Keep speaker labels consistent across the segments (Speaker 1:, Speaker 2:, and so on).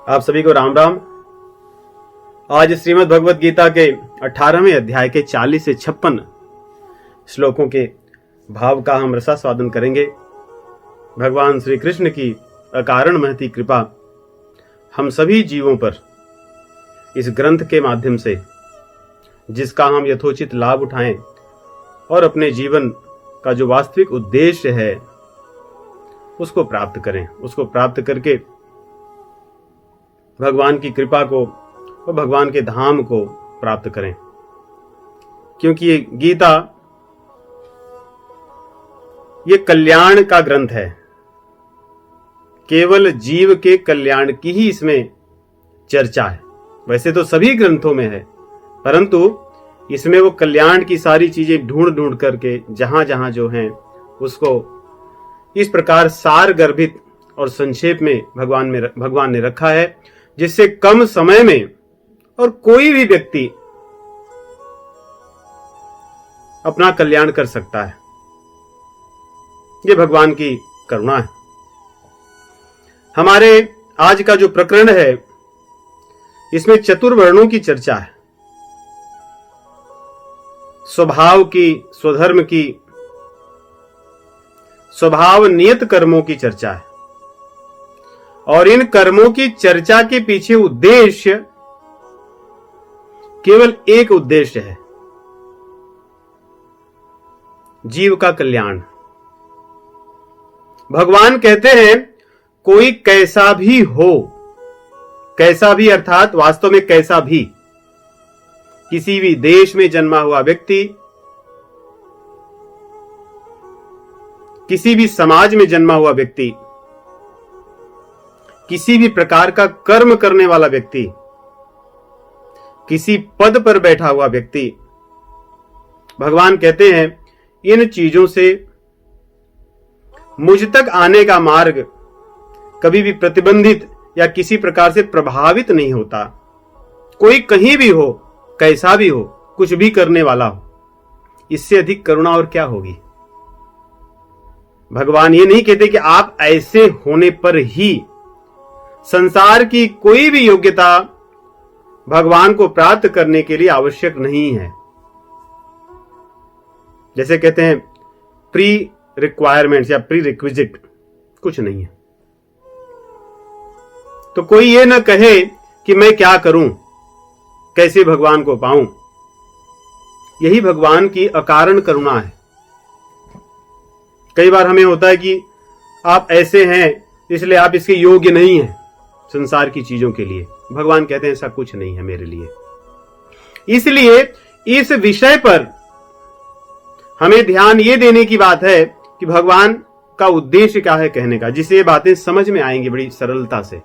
Speaker 1: आप सभी को राम राम। आज श्रीमद् भगवत गीता के 18वें अध्याय के 40 से 56 श्लोकों के भाव का हम रसास्वादन करेंगे। भगवान श्री कृष्ण की अकारण महती कृपा हम सभी जीवों पर इस ग्रंथ के माध्यम से, जिसका हम यथोचित लाभ उठाएं और अपने जीवन का जो वास्तविक उद्देश्य है उसको प्राप्त करें। उसको प्राप्त करके भगवान की कृपा को और भगवान के धाम को प्राप्त करें, क्योंकि ये गीता ये कल्याण का ग्रंथ है। केवल जीव के कल्याण की ही इसमें चर्चा है। वैसे तो सभी ग्रंथों में है, परंतु इसमें वो कल्याण की सारी चीजें ढूंढ ढूंढ करके जहां जहां जो हैं उसको इस प्रकार सार गर्भित और संक्षेप में भगवान ने रखा है, जिससे कम समय में और कोई भी व्यक्ति अपना कल्याण कर सकता है। ये भगवान की करुणा है। हमारे आज का जो प्रकरण है इसमें चतुर्वर्णों की चर्चा है, स्वभाव की, स्वधर्म की, स्वभाव नियत कर्मों की चर्चा है। और इन कर्मों की चर्चा के पीछे उद्देश्य केवल एक उद्देश्य है, जीव का कल्याण। भगवान कहते हैं कोई कैसा भी हो, कैसा भी अर्थात वास्तव में कैसा भी, किसी भी देश में जन्मा हुआ व्यक्ति, किसी भी समाज में जन्मा हुआ व्यक्ति, किसी भी प्रकार का कर्म करने वाला व्यक्ति, किसी पद पर बैठा हुआ व्यक्ति, भगवान कहते हैं इन चीजों से मुझ तक आने का मार्ग कभी भी प्रतिबंधित या किसी प्रकार से प्रभावित नहीं होता। कोई कहीं भी हो, कैसा भी हो, कुछ भी करने वाला हो, इससे अधिक करुणा और क्या होगी। भगवान ये नहीं कहते कि आप ऐसे होने पर ही संसार की कोई भी योग्यता भगवान को प्राप्त करने के लिए आवश्यक नहीं है। जैसे कहते हैं प्री रिक्वायरमेंट्स या प्री रिक्विजिट, कुछ नहीं है। तो कोई ये ना कहे कि मैं क्या करूं, कैसे भगवान को पाऊं। यही भगवान की अकारण करुणा है। कई बार हमें होता है कि आप ऐसे हैं इसलिए आप इसके योग्य नहीं हैं संसार की चीजों के लिए। भगवान कहते हैं ऐसा कुछ नहीं है मेरे लिए। इसलिए इस विषय पर हमें ध्यान ये देने की बात है कि भगवान का उद्देश्य क्या है कहने का, जिससे ये बातें समझ में आएंगी बड़ी सरलता से।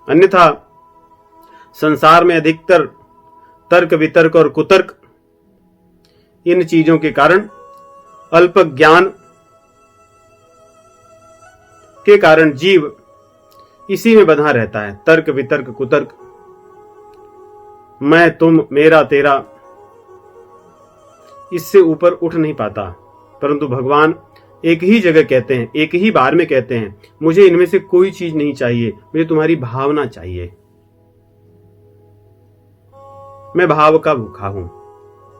Speaker 1: अन्यथा संसार में अधिकतर तर्क वितर्क और कुतर्क, इन चीजों के कारण, अल्प ज्ञान के कारण जीव इसी में बंधा रहता है। तर्क वितर्क कुतर्क, मैं तुम मेरा तेरा, इससे ऊपर उठ नहीं पाता। परंतु भगवान एक ही जगह कहते हैं, एक ही बार में कहते हैं, मुझे इनमें से कोई चीज नहीं चाहिए, मुझे तुम्हारी भावना चाहिए। मैं भाव का भूखा हूं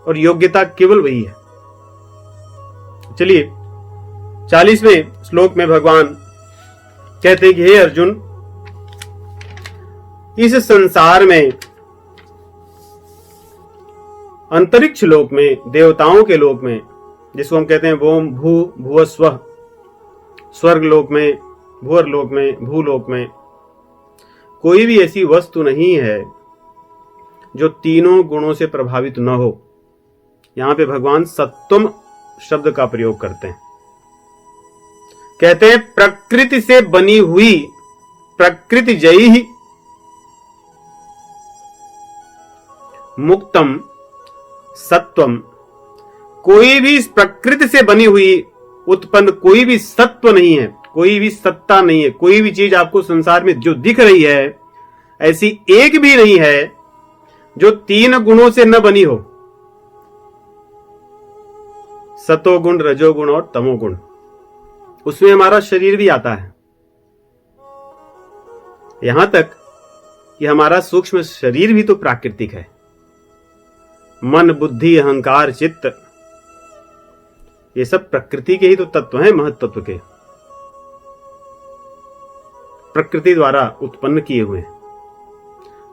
Speaker 1: और योग्यता केवल वही है। चलिए 40वें श्लोक में भगवान कहते हैं कि हे अर्जुन, इस संसार में, अंतरिक्ष लोक में, देवताओं के लोक में, जिसको हम कहते हैं वोम भू भुव स्व, स्वर्ग लोक में, भूअर लोक में, भूलोक में, कोई भी ऐसी वस्तु नहीं है जो तीनों गुणों से प्रभावित न हो। यहां पे भगवान सत्वम शब्द का प्रयोग करते हैं। कहते हैं प्रकृति से बनी हुई, प्रकृति जयी ही मुक्तम सत्वम, कोई भी इस प्रकृति से बनी हुई उत्पन्न कोई भी सत्व नहीं है, कोई भी सत्ता नहीं है, कोई भी चीज आपको संसार में जो दिख रही है ऐसी एक भी नहीं है जो तीन गुणों से न बनी हो। सतोगुण, रजोगुण और तमोगुण, उसमें हमारा शरीर भी आता है। यहां तक कि हमारा सूक्ष्म शरीर भी तो प्राकृतिक है। मन, बुद्धि, अहंकार, चित्त, ये सब प्रकृति के ही तो तत्व हैं, महत्त्व के, प्रकृति द्वारा उत्पन्न किए हुए हैं।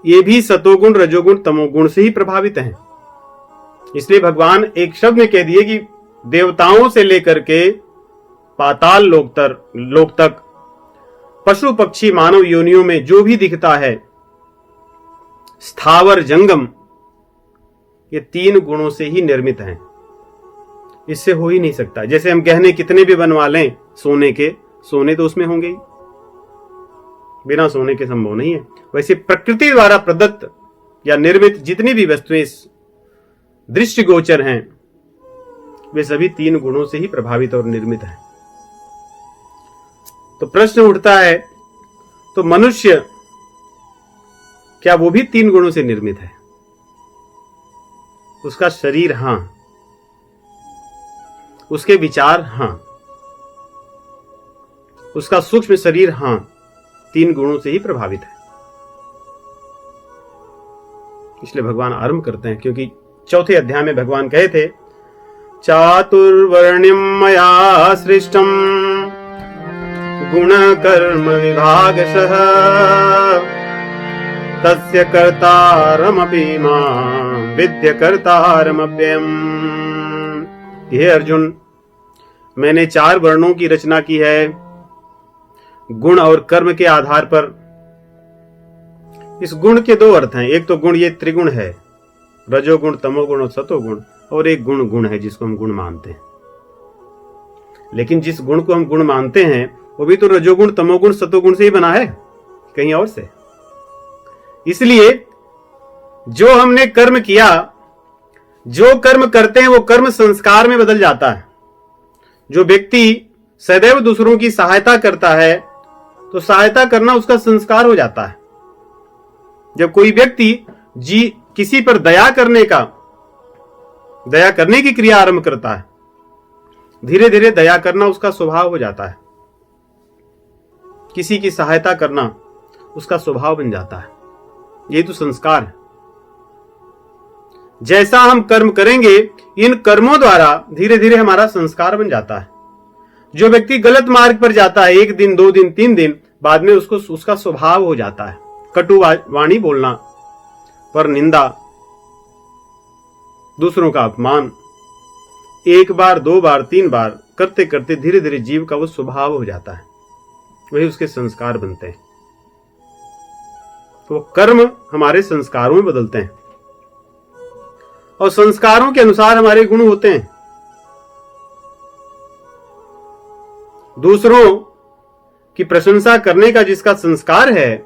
Speaker 1: ये भी सतोगुण, रजोगुण, तमोगुण से ही प्रभावित हैं। इसलिए भगवान एक शब्द में कह दिए कि देवताओं से लेकर के पाताल लोक तक पशु पक्षी मानव योनियों में जो भी दिखता है, स्थावर जंगम, ये 3 गुणों से ही निर्मित हैं। इससे हो ही नहीं सकता। जैसे हम गहने कितने भी बनवा लें सोने के, सोने तो उसमें होंगे ही, बिना सोने के संभव नहीं है। वैसे प्रकृति द्वारा प्रदत्त या निर्मित जितनी भी वस्तुएं दृष्टिगोचर हैं, वे सभी 3 गुणों से ही प्रभावित और निर्मित हैं। तो प्रश्न उठता है, तो मनुष्य क्या वो भी 3 गुणों से निर्मित है? उसका शरीर हां, उसके विचार हां, उसका सूक्ष्म शरीर हां, 3 गुणों से ही प्रभावित है। इसलिए भगवान आरंभ करते हैं, क्योंकि 4थे अध्याय में भगवान कहे थे, चातुर्वर्ण्यम मया सृष्टम गुण कर्म विभागशः तस्य कर्तारमपि मां विद्य कर्तारमप्ययम्। हे अर्जुन, मैंने 4 वर्णों की रचना की है गुण और कर्म के आधार पर। इस गुण के 2 अर्थ हैं। एक तो गुण ये त्रिगुण है, रजोगुण, तमोगुण और सतोगुण, और एक गुण है जिसको हम गुण मानते हैं। लेकिन जिस गुण को हम गुण मानते हैं वो भी तो रजोगुण, तमोगुण, सतोगुण से ही बना है, कहीं और से। इसलिए जो हमने कर्म किया, जो कर्म करते हैं वो कर्म संस्कार में बदल जाता है। जो व्यक्ति सदैव दूसरों की सहायता करता है तो सहायता करना उसका संस्कार हो जाता है। जब कोई व्यक्ति किसी पर दया करने की क्रिया आरंभ करता है, धीरे धीरे दया करना उसका स्वभाव हो जाता है। किसी की सहायता करना उसका स्वभाव बन जाता है। ये तो संस्कार है। जैसा हम कर्म करेंगे, इन कर्मों द्वारा धीरे धीरे हमारा संस्कार बन जाता है। जो व्यक्ति गलत मार्ग पर जाता है, 1 दिन, 2 दिन, 3 दिन, बाद में उसका स्वभाव हो जाता है कटु वाणी बोलना, पर निंदा, दूसरों का अपमान, 1 बार, 2 बार, 3 बार करते करते धीरे धीरे जीव का वो स्वभाव हो जाता है। वही उसके संस्कार बनते हैं। तो कर्म हमारे संस्कारों में बदलते हैं और संस्कारों के अनुसार हमारे गुण होते हैं। दूसरों की प्रशंसा करने का जिसका संस्कार है,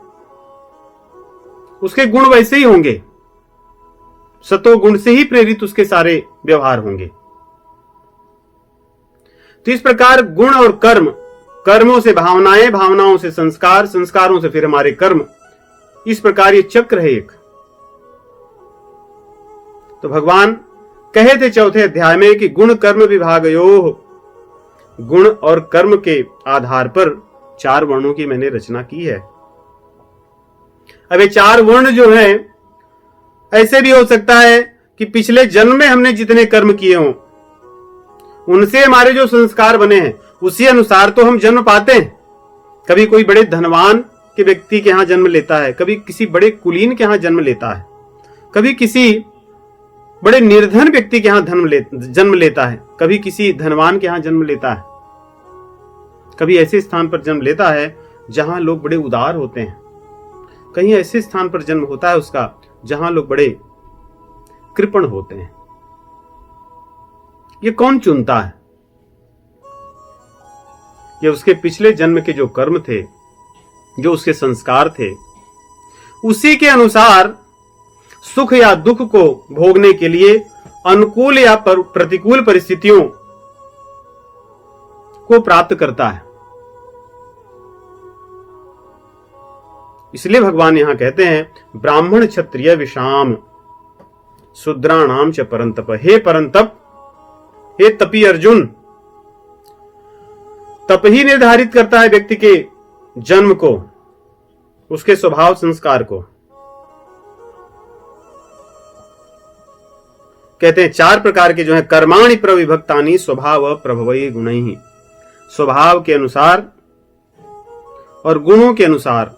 Speaker 1: उसके गुण वैसे ही होंगे। सतोगुण से ही प्रेरित उसके सारे व्यवहार होंगे। तो इस प्रकार गुण और कर्म, कर्मों से भावनाएं, भावनाओं से संस्कार, संस्कारों से फिर हमारे कर्म, इस प्रकार ये चक्र है एक। तो भगवान कहे थे 4थे अध्याय में कि गुण कर्म विभागयोः, गुण और कर्म के आधार पर 4 वर्णों की मैंने रचना की है। अब ये 4 वर्ण जो हैं, ऐसे भी हो सकता है कि पिछले जन्म में हमने जितने कर्म किए हों, उनसे हमारे जो संस्कार बने हैं, उसी अनुसार तो हम जन्म पाते हैं। कभी कोई बड़े धनवान के व्यक्ति के यहां जन्म लेता है, कभी किसी बड़े कुलीन के यहां जन्म लेता है, कभी किसी बड़े निर्धन व्यक्ति के यहां जन्म लेता है, कभी किसी धनवान के यहां जन्म लेता है, कभी ऐसे स्थान पर जन्म लेता है जहां लोग बड़े उदार होते हैं, कहीं ऐसे स्थान पर जन्म होता है उसका जहां लोग बड़े कृपण होते हैं। ये कौन चुनता है? ये उसके पिछले जन्म के जो कर्म थे, जो उसके संस्कार थे, उसी के अनुसार सुख या दुख को भोगने के लिए अनुकूल या प्रतिकूल परिस्थितियों को प्राप्त करता है। इसलिए भगवान यहां कहते हैं ब्राह्मण क्षत्रिय विषाम शूद्राणाम च परंतप। हे परंतप, हे तपी अर्जुन, तप ही निर्धारित करता है व्यक्ति के जन्म को, उसके स्वभाव संस्कार को। कहते हैं 4 प्रकार के जो है कर्माणि प्रविभक्तानि स्वभाव प्रभवै गुणैः, स्वभाव के अनुसार और गुणों के अनुसार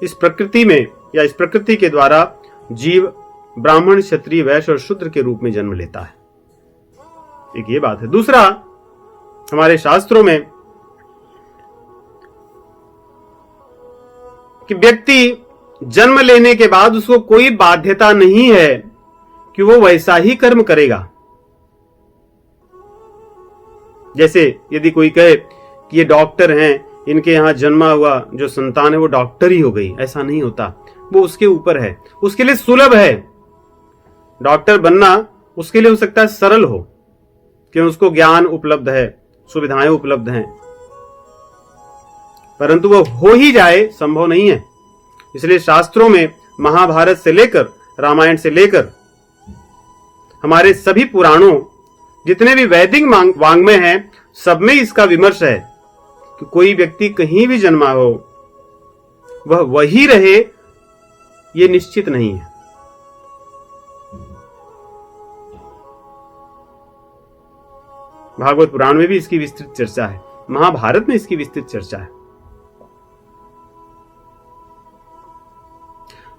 Speaker 1: इस प्रकृति में या इस प्रकृति के द्वारा जीव ब्राह्मण, क्षत्रिय, वैश्य और शूद्र के रूप में जन्म लेता है। एक ये बात है। दूसरा, हमारे शास्त्रों में कि व्यक्ति जन्म लेने के बाद उसको कोई बाध्यता नहीं है कि वो वैसा ही कर्म करेगा। जैसे यदि कोई कहे कि ये डॉक्टर हैं, इनके यहां जन्मा हुआ जो संतान है वो डॉक्टर ही हो गई, ऐसा नहीं होता। वो उसके ऊपर है, उसके लिए सुलभ है। डॉक्टर बनना उसके लिए हो सकता है सरल हो, कि उसको ज्ञान उपलब्ध है, सुविधाएं उपलब्ध हैं, परंतु वो हो ही जाए संभव नहीं है। इसलिए शास्त्रों में महाभारत से लेकर रामायण से लेकर हमारे सभी पुराणों, जितने भी वैदिक वांग्मय हैं, सब में इसका विमर्श है कि कोई व्यक्ति कहीं भी जन्मा हो वह वही रहे, ये निश्चित नहीं है। भागवत पुराण में भी इसकी विस्तृत चर्चा है, महाभारत में इसकी विस्तृत चर्चा है।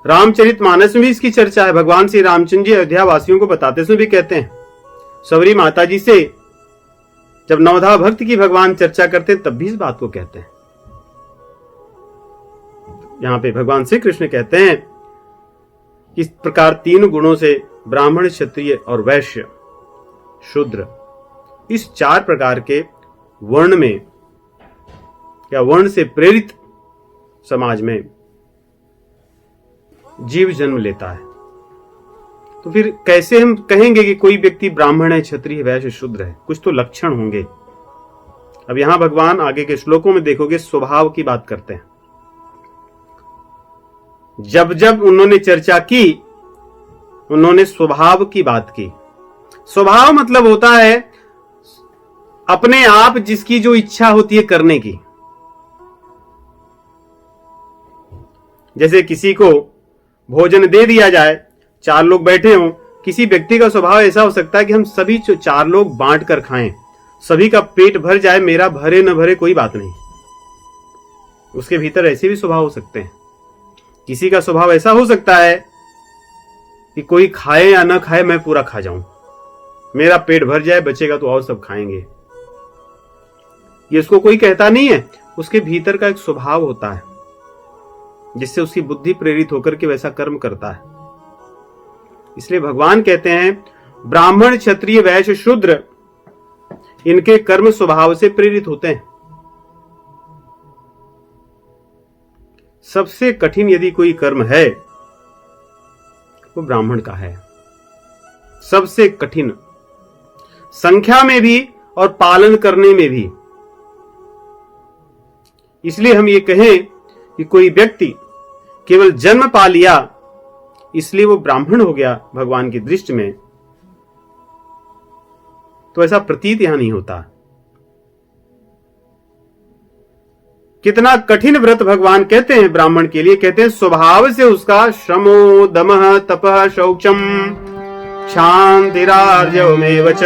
Speaker 1: रामचरितमानस में भी इसकी चर्चा है। भगवान श्री रामचंद्र जी अयोध्या वासियों को बताते समय भी कहते हैं, सबरी माता जी से जब नवधा भक्त की भगवान चर्चा करते तब भी इस बात को कहते हैं। यहां पे भगवान श्री कृष्ण कहते हैं इस प्रकार 3 गुणों से ब्राह्मण, क्षत्रिय और वैश्य, शूद्र, इस 4 प्रकार के वर्ण में या वर्ण से प्रेरित समाज में जीव जन्म लेता है। तो फिर कैसे हम कहेंगे कि कोई व्यक्ति ब्राह्मण है, क्षत्रिय, वैश्य, शूद्र है? कुछ तो लक्षण होंगे। अब यहां भगवान आगे के श्लोकों में देखोगे स्वभाव की बात करते हैं। जब जब उन्होंने चर्चा की, उन्होंने स्वभाव की बात की। स्वभाव मतलब होता है अपने आप जिसकी जो इच्छा होती है करने की। जैसे किसी को भोजन दे दिया जाए, 4 लोग बैठे हों, किसी व्यक्ति का स्वभाव ऐसा हो सकता है कि हम सभी 4 लोग बांट कर खाएं, सभी का पेट भर जाए, मेरा भरे न भरे कोई बात नहीं। उसके भीतर ऐसे भी स्वभाव हो सकते हैं। किसी का स्वभाव ऐसा हो सकता है कि कोई खाए या ना खाए, मैं पूरा खा जाऊं, मेरा पेट भर जाए, बचेगा तो और सब खाएंगे। ये उसको कोई कहता नहीं है, उसके भीतर का एक स्वभाव होता है जिससे उसकी बुद्धि प्रेरित होकर के वैसा कर्म करता है। इसलिए भगवान कहते हैं ब्राह्मण, क्षत्रिय, वैश्य, शूद्र, इनके कर्म स्वभाव से प्रेरित होते हैं। सबसे कठिन यदि कोई कर्म है वो ब्राह्मण का है, सबसे कठिन, संख्या में भी और पालन करने में भी। इसलिए हम ये कहें कि कोई व्यक्ति केवल जन्म पा लिया इसलिए वो ब्राह्मण हो गया भगवान की दृष्टि में, तो ऐसा प्रतीत यहां नहीं होता। कितना कठिन व्रत भगवान कहते हैं ब्राह्मण के लिए। कहते हैं स्वभाव से उसका श्रमो दमः तपः शौचम क्षान्तिरार्जवमेव च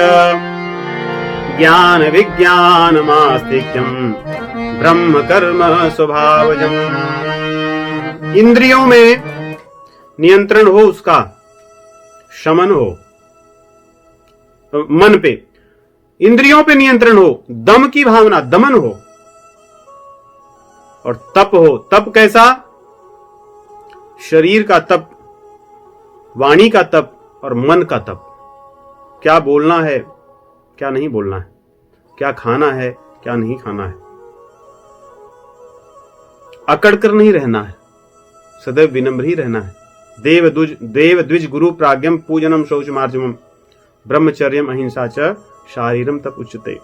Speaker 1: ज्ञान विज्ञानमास्तिक्यम ब्रह्म कर्म स्वभावजम। इंद्रियों में नियंत्रण हो, उसका शमन हो, मन पे, इंद्रियों पे नियंत्रण हो, दम की भावना, दमन हो, और तप हो। तप कैसा? शरीर का तप, वाणी का तप और मन का तप। क्या बोलना है, क्या नहीं बोलना है, क्या खाना है, क्या नहीं खाना है, अकड़ कर नहीं रहना है, सदैव विनम्र ही रहना है। देव द्विज गुरु प्राज्ञम पूजनम शौचमार्जवम ब्रह्मचर्यम अहिंसा च शारीरम तप उच्यते।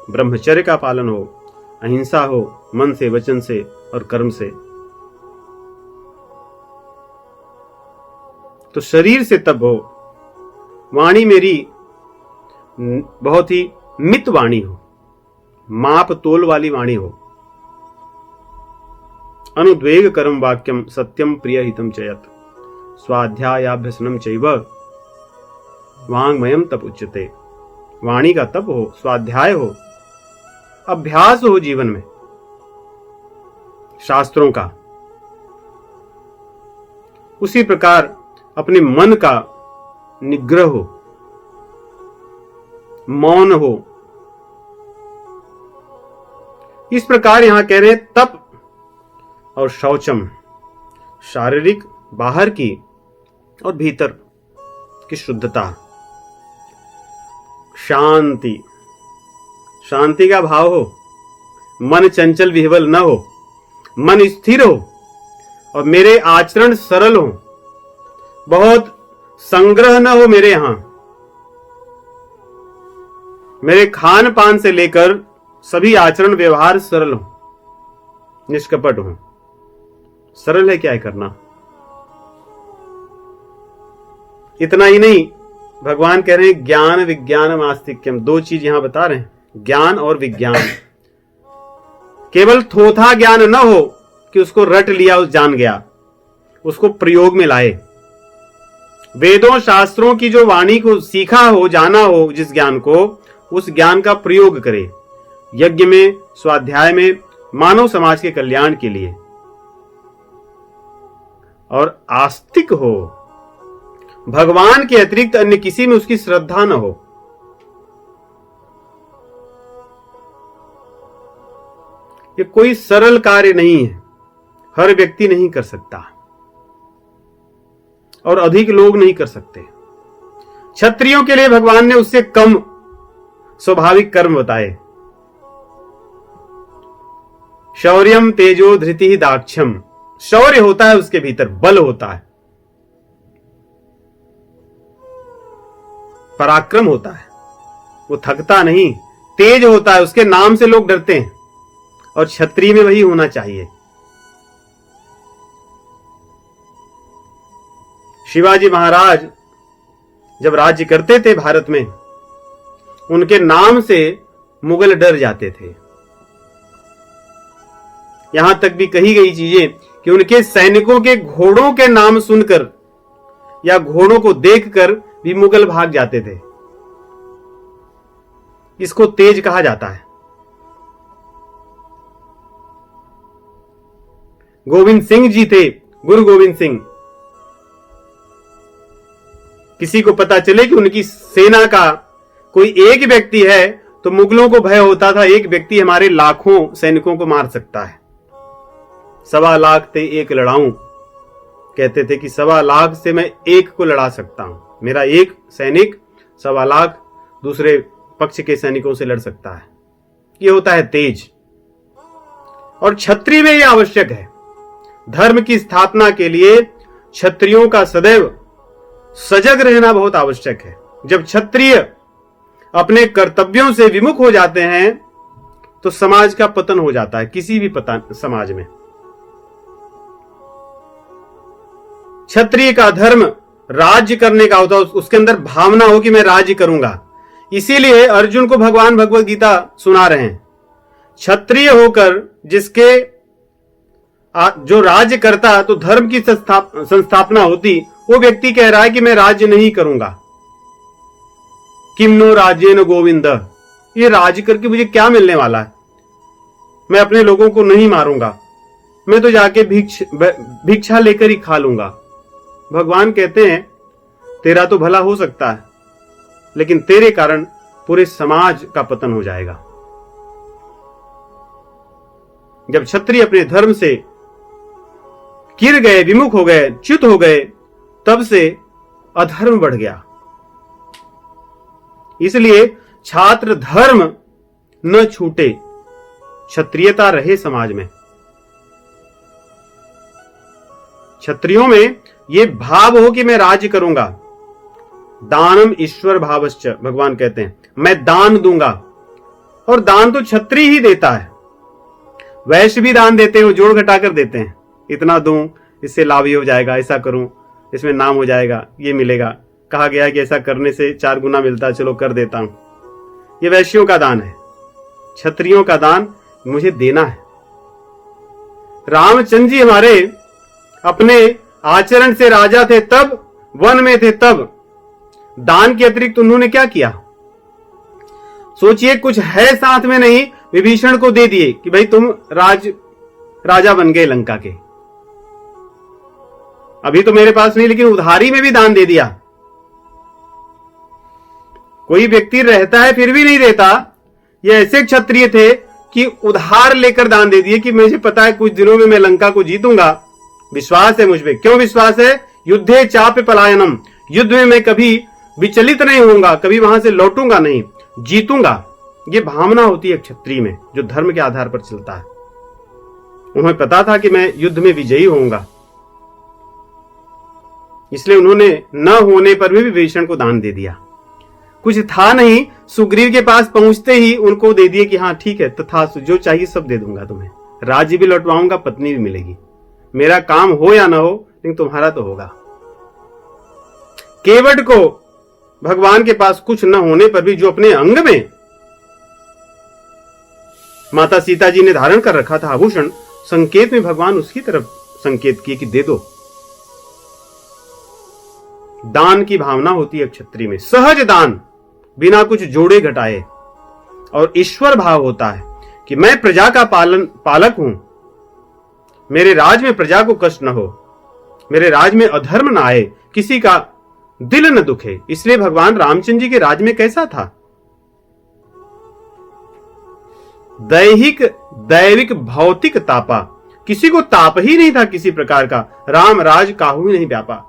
Speaker 1: ब्रह्मचर्य का पालन हो, अहिंसा हो, मन से, वचन से और कर्म से। तो शरीर से तप हो, वाणी मेरी बहुत ही मित वाणी हो, माप तोल वाली वाणी हो, अनुद्वेग करम वाक्यम सत्यम प्रिय हितम चयत स्वाध्यायाभ्यसनम चैव वांग्मयम तप उच्यते। वाणी का तप हो, स्वाध्याय हो, अभ्यास हो जीवन में शास्त्रों का। उसी प्रकार अपने मन का निग्रह हो, मौन हो। इस प्रकार यहां कह रहे हैं तप और शौचम, शारीरिक बाहर की और भीतर की शुद्धता। शांति, शांति का भाव हो, मन चंचल विह्वल न हो, मन स्थिर हो और मेरे आचरण सरल हो, बहुत संग्रह न हो मेरे यहां। मेरे खान पान से लेकर सभी आचरण व्यवहार सरल हो, निष्कपट हो। सरल है क्या है करना। इतना ही नहीं, भगवान कह रहे हैं ज्ञान विज्ञानम आस्तिक्यम, दो चीज यहां बता रहे हैं, ज्ञान और विज्ञान। केवल थोथा ज्ञान न हो कि उसको रट लिया, उस जान गया, उसको प्रयोग में लाए। वेदों शास्त्रों की जो वाणी को सीखा हो, जाना हो, जिस ज्ञान को, उस ज्ञान का प्रयोग करे यज्ञ में, स्वाध्याय में, मानव समाज के कल्याण के लिए। और आस्तिक हो, भगवान के अतिरिक्त अन्य किसी में उसकी श्रद्धा न हो। ये कोई सरल कार्य नहीं है, हर व्यक्ति नहीं कर सकता और अधिक लोग नहीं कर सकते। क्षत्रियों के लिए भगवान ने उससे कम स्वाभाविक कर्म बताए। शौर्यम तेजो धृति दाक्षम, शौर्य होता है उसके भीतर, बल होता है, पराक्रम होता है, वो थकता नहीं, तेज होता है, उसके नाम से लोग डरते हैं। और क्षत्रिय में वही होना चाहिए। शिवाजी महाराज जब राज्य करते थे भारत में, उनके नाम से मुगल डर जाते थे। यहां तक भी कही गई चीजें कि उनके सैनिकों के घोड़ों के नाम सुनकर या घोड़ों को देखकर भी मुगल भाग जाते थे। इसको तेज कहा जाता है। गोविंद सिंह जी थे, गुरु गोविंद सिंह। किसी को पता चले कि उनकी सेना का कोई एक व्यक्ति है तो मुगलों को भय होता था, एक व्यक्ति हमारे लाखों सैनिकों को मार सकता है। 1.25 लाख ते एक लड़ाऊं, कहते थे कि 1.25 लाख से मैं एक को लड़ा सकता हूं। मेरा एक सैनिक 1.25 लाख दूसरे पक्ष के सैनिकों से लड़ सकता है। यह होता है तेज। और क्षत्रिय में यह आवश्यक है। धर्म की स्थापना के लिए क्षत्रियों का सदैव सजग रहना बहुत आवश्यक है। जब क्षत्रिय अपने कर्तव्यों से विमुख हो जाते हैं तो समाज का पतन हो जाता है, किसी भी समाज में। क्षत्रिय का धर्म राज्य करने का होता है, उसके अंदर भावना हो कि मैं राज्य करूंगा। इसीलिए अर्जुन को भगवान भगवत गीता सुना रहे हैं। क्षत्रिय होकर जिसके जो राज्य करता तो धर्म की संस्थापना होती, वो व्यक्ति कह रहा है कि मैं राज्य नहीं करूंगा। किम नो राज्येन गोविंद, ये राज्य करके मुझे क्या मिलने वाला है? मैं अपने लोगों को नहीं मारूंगा, मैं तो जाके भिक्षा लेकर ही खा लूंगा। भगवान कहते हैं तेरा तो भला हो सकता है, लेकिन तेरे कारण पूरे समाज का पतन हो जाएगा। जब क्षत्रिय अपने धर्म से गिर गए, विमुख हो गए, च्युत हो गए, तब से अधर्म बढ़ गया। इसलिए छात्र धर्म न छूटे, क्षत्रियता रहे समाज में। क्षत्रियों में यह भाव हो कि मैं राज्य करूंगा। दानम ईश्वर भावश्च, भगवान कहते हैं मैं दान दूंगा। और दान तो क्षत्रिय ही देता है। वैश्य भी दान देते हैं, वो जोड़ घटाकर देते हैं, इतना दूं, इससे लाभ ही हो जाएगा, ऐसा करूं, इसमें नाम हो जाएगा, ये मिलेगा, कहा गया है कि ऐसा करने से 4 गुना मिलता है, चलो कर देता हूं। ये वैश्यों का दान है। क्षत्रियों का दान मुझे देना है। रामचंद्र जी हमारे अपने आचरण से राजा थे तब, वन में थे तब, दान के अतिरिक्त उन्होंने क्या किया? सोचिए, कुछ है साथ में नहीं, विभीषण को दे दिए कि भाई तुम राजा बन गए लंका के। अभी तो मेरे पास नहीं, लेकिन उधारी में भी दान दे दिया। कोई व्यक्ति रहता है फिर भी नहीं देता। ये ऐसे क्षत्रिय थे कि उधार लेकर दान दे दिए कि मुझे पता है कुछ दिनों में मैं लंका को जीतूंगा, विश्वास है मुझ पे। क्यों विश्वास है? युद्धे चाप पलायनम, युद्ध में मैं कभी विचलित नहीं होऊंगा, कभी वहां से लौटूंगा नहीं, जीतूंगा। ये भावना होती है क्षत्रिय में, जो धर्म के आधार पर चलता है। उन्हें पता था कि मैं युद्ध में विजयी होऊंगा, इसलिए उन्होंने न होने पर भी विभीषण को दान दे दिया। कुछ था नहीं, सुग्रीव के पास पहुंचते ही उनको दे दिए कि हाँ ठीक है, तथास्तु, जो चाहिए सब दे दूंगा तुम्हें, राज्य भी लौटवाऊंगा, पत्नी भी मिलेगी, मेरा काम हो या ना हो, लेकिन तुम्हारा तो होगा। केवट को भगवान के पास कुछ न होने पर भी जो अपने अंग में माता सीता जी ने धारण कर रखा था आभूषण, संकेत में भगवान उसकी तरफ संकेत किए कि दे दो। दान की भावना होती है क्षत्रिय में, सहज दान, बिना कुछ जोड़े घटाए। और ईश्वर भाव होता है कि मैं प्रजा का पालक हूं, मेरे राज में प्रजा को कष्ट न हो, मेरे राज में अधर्म न आए, किसी का दिल न दुखे। इसलिए भगवान रामचंद्र जी के राज में कैसा था? दैविक भौतिक तापा, किसी को ताप ही नहीं था किसी प्रकार का। राम राज काहू ही नहीं व्यापा।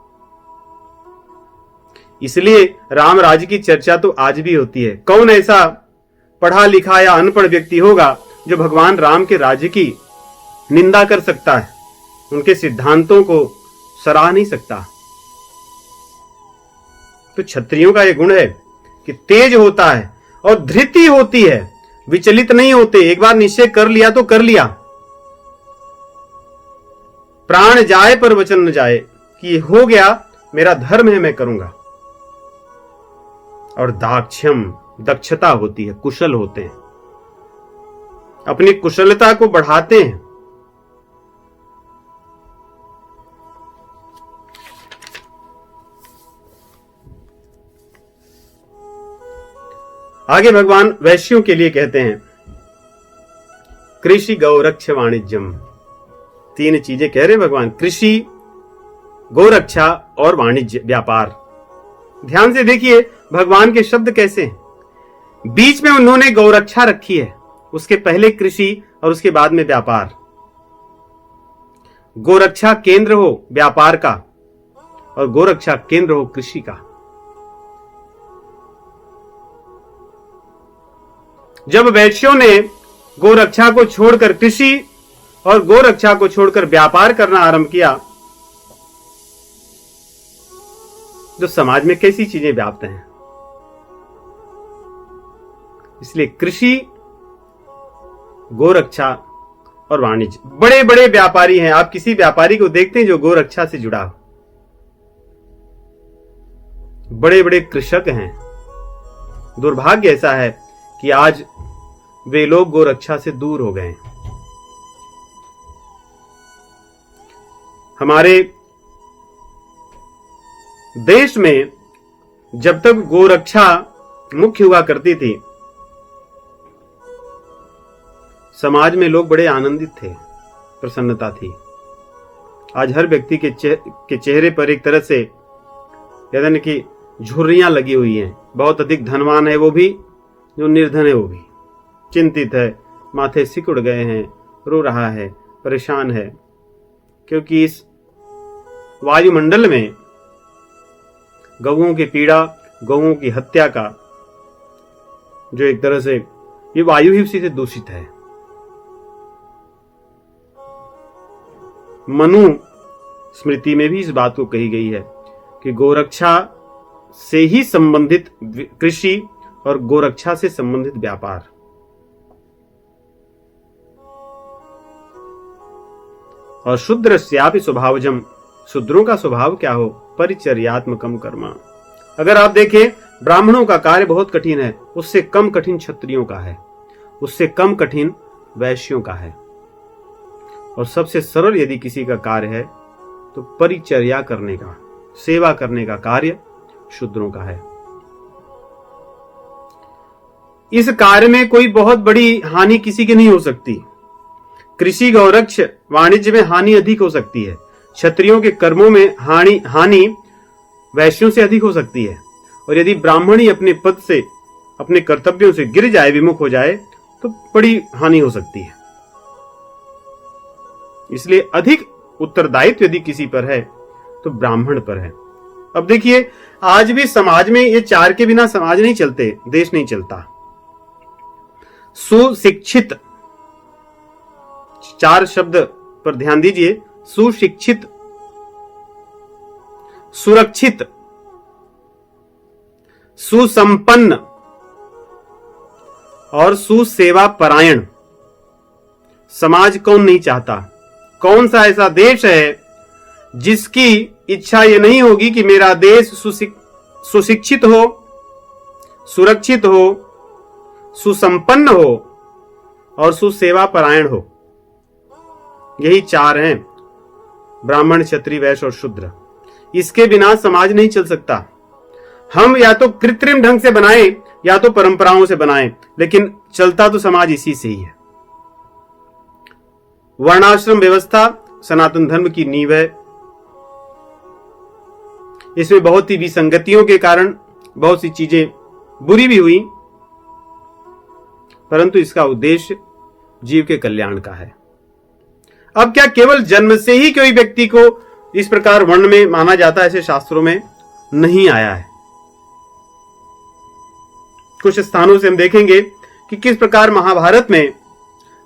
Speaker 1: इसलिए राम राज्य की चर्चा तो आज भी होती है। कौन ऐसा पढ़ा लिखा या अनपढ़ व्यक्ति होगा जो भगवान राम के राज्य की निंदा कर सकता है, उनके सिद्धांतों को सराह नहीं सकता? तो क्षत्रियों का यह गुण है कि तेज होता है और धृति होती है, विचलित नहीं होते। एक बार निश्चय कर लिया तो कर लिया, प्राण जाए पर वचन न जाए, कि हो गया, मेरा धर्म है, मैं करूंगा। और दाक्ष्यम, दक्षता होती है, कुशल होते हैं, अपनी कुशलता को बढ़ाते हैं। आगे भगवान वैश्यों के लिए कहते हैं, कृषि गौरक्ष वाणिज्यम। तीन चीजें कह रहे भगवान, कृषि, गौरक्षा और वाणिज्य, व्यापार। ध्यान से देखिए भगवान के शब्द कैसे हैं। बीच में उन्होंने गौरक्षा रखी है, उसके पहले कृषि और उसके बाद में व्यापार। गौरक्षा केंद्र हो व्यापार का और गौरक्षा केंद्र हो कृषि का। जब वैश्यों ने गौरक्षा को छोड़कर कृषि और गौरक्षा को छोड़कर व्यापार करना आरंभ किया, तो समाज में कैसी चीजें व्याप्त हैं। इसलिए कृषि, गौरक्षा और वाणिज्य, बड़े बड़े व्यापारी हैं। आप किसी व्यापारी को देखते हैं जो गौरक्षा से जुड़ा हो, बड़े बड़े कृषक हैं। दुर्भाग्य ऐसा है कि आज वे लोग गौरक्षा से दूर हो गए। हमारे देश में जब तक गौरक्षा मुख्य हुआ करती थी, समाज में लोग बड़े आनंदित थे, प्रसन्नता थी। आज हर व्यक्ति के चेहरे पर एक तरह से कहते हैं कि झुर्रियां लगी हुई हैं। बहुत अधिक धनवान है वो भी, जो निर्धन है वो भी चिंतित है, माथे सिकुड़ गए हैं, रो रहा है, परेशान है, क्योंकि इस वायुमंडल में गौओं की पीड़ा, गौओं की हत्या का जो एक तरह से ये वायु ही उसी से दूषित है। मनु स्मृति में भी इस बात को कही गई है कि गौरक्षा से ही संबंधित कृषि और गौरक्षा से संबंधित व्यापार। और शूद्रस्यापि स्वभावजम, शूद्रों का स्वभाव क्या हो, परिचर्यात्मकम कर्म। अगर आप देखें, ब्राह्मणों का कार्य बहुत कठिन है, उससे कम कठिन क्षत्रियों का है, उससे कम कठिन वैश्यों का है। और सबसे सरल यदि किसी का कार्य है तो परिचर्या करने का, सेवा करने का कार्य शूद्रों का है। इस कार्य में कोई बहुत बड़ी हानि किसी की नहीं हो सकती। कृषि, गौरक्ष, वाणिज्य में हानि अधिक हो सकती है। क्षत्रियों के कर्मों में हानि वैश्यों से अधिक हो सकती है। और यदि ब्राह्मण ही अपने पद से, अपने कर्तव्यों से गिर जाए, विमुख हो जाए, तो बड़ी हानि हो सकती है। इसलिए अधिक उत्तरदायित्व यदि किसी पर है तो ब्राह्मण पर है। अब देखिए, आज भी समाज में ये चार के बिना समाज नहीं चलते, देश नहीं चलता। सुशिक्षित, चार शब्द पर ध्यान दीजिए। सुशिक्षित, सुरक्षित, सुसंपन्न और सुसेवा परायण समाज कौन नहीं चाहता? कौन सा ऐसा देश है जिसकी इच्छा यह नहीं होगी कि मेरा देश सुशिक्षित हो, सुरक्षित हो, सुसंपन्न हो और सुसेवा परायण हो? यही चार हैं, ब्राह्मण, क्षत्रिय, वैश्य और शूद्र। इसके बिना समाज नहीं चल सकता। हम या तो कृत्रिम ढंग से बनाएं या तो परंपराओं से बनाएं, लेकिन चलता तो समाज इसी से ही है। वर्णाश्रम व्यवस्था सनातन धर्म की नींव है। इसमें बहुत ही विसंगतियों के कारण बहुत सी चीजें बुरी भी हुई, परंतु इसका उद्देश्य जीव के कल्याण का है। अब क्या केवल जन्म से ही कोई व्यक्ति को इस प्रकार वर्ण में माना जाता है? ऐसे शास्त्रों में नहीं आया है। कुछ स्थानों से हम देखेंगे कि किस प्रकार महाभारत में,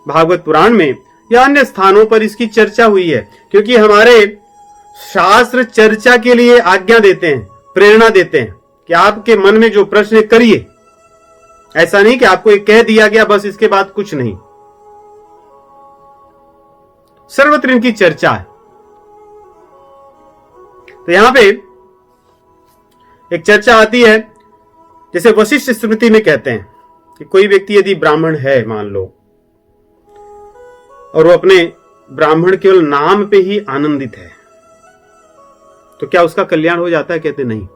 Speaker 1: भागवत पुराण में या अन्य स्थानों पर इसकी चर्चा हुई है, क्योंकि हमारे शास्त्र चर्चा के लिए आज्ञा देते हैं, प्रेरणा देते हैं कि आपके मन में जो प्रश्न है करिए। ऐसा नहीं कि आपको एक कह दिया गया बस, इसके बाद कुछ नहीं। सर्वत्र इनकी चर्चा है। तो यहां पे एक चर्चा आती है, जैसे वशिष्ठ स्मृति में कहते हैं कि कोई व्यक्ति यदि ब्राह्मण है, मान लो, और वो अपने ब्राह्मण केवल नाम पे ही आनंदित है, तो क्या उसका कल्याण हो जाता है? कहते नहीं।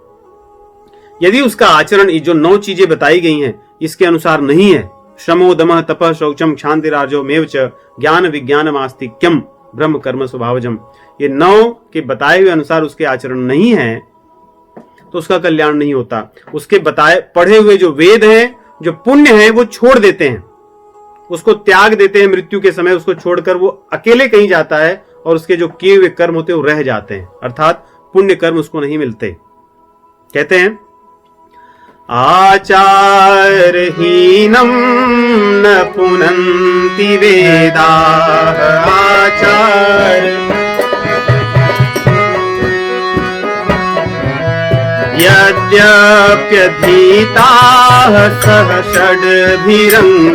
Speaker 1: यदि उसका आचरण, ये जो 9 चीजें बताई गई हैं, इसके अनुसार नहीं है, शमो दमः तपः शौचम क्षांतिरार्जव मेवच ज्ञान विज्ञानम आस्तिक्यम ब्रह्म कर्म स्वभावजम, ये 9 के बताए हुए अनुसार उसके आचरण नहीं है, तो उसका कल्याण नहीं होता। उसके बताए पढ़े हुए जो वेद हैं, जो पुण्य है, वो छोड़ देते हैं, उसको त्याग देते हैं। मृत्यु के समय उसको छोड़कर वो अकेले कहीं जाता है और उसके जो किए हुए कर्म होते हैं वो रह जाते हैं, अर्थात पुण्य कर्म उसको नहीं मिलते। कहते हैं आचारहीनम न पुनन्ति वेदाः, आचार यद्यप्यधीताः सह षड्भिरङ्गैः,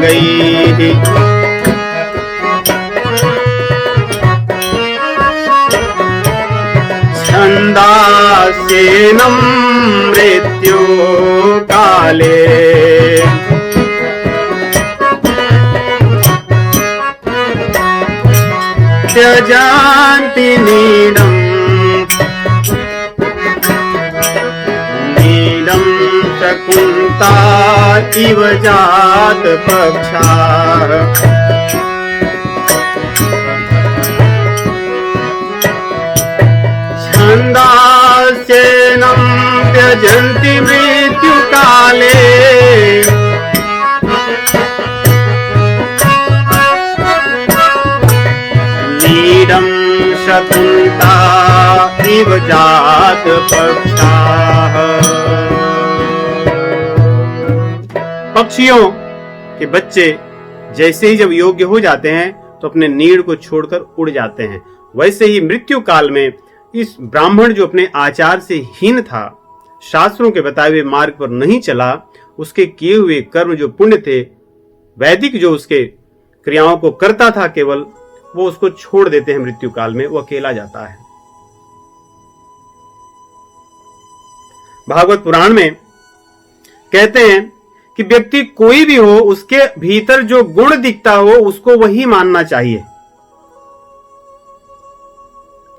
Speaker 1: छन्दास्येनं मृत्यो काले, त्यजन्ति नीडम् शकुन्ता इव जात पक्षाः, छन्दास्येनं त्यजन्ति मृत्युकाले, नीडं शकुन्ता इव जात पक्षाः। पक्षियों के बच्चे जैसे ही जब योग्य हो जाते हैं तो अपने नीड़ को छोड़कर उड़ जाते हैं, वैसे ही मृत्यु काल में इस ब्राह्मण जो अपने आचार से हीन था, शास्त्रों के बताए हुए मार्ग पर नहीं चला, उसके किए हुए कर्म जो पुण्य थे, वैदिक जो उसके क्रियाओं को करता था केवल, वो उसको छोड़ देते हैं मृत्यु काल में, वो अकेला जाता है। भागवत पुराण में कहते हैं कि व्यक्ति कोई भी हो, उसके भीतर जो गुण दिखता हो उसको वही मानना चाहिए।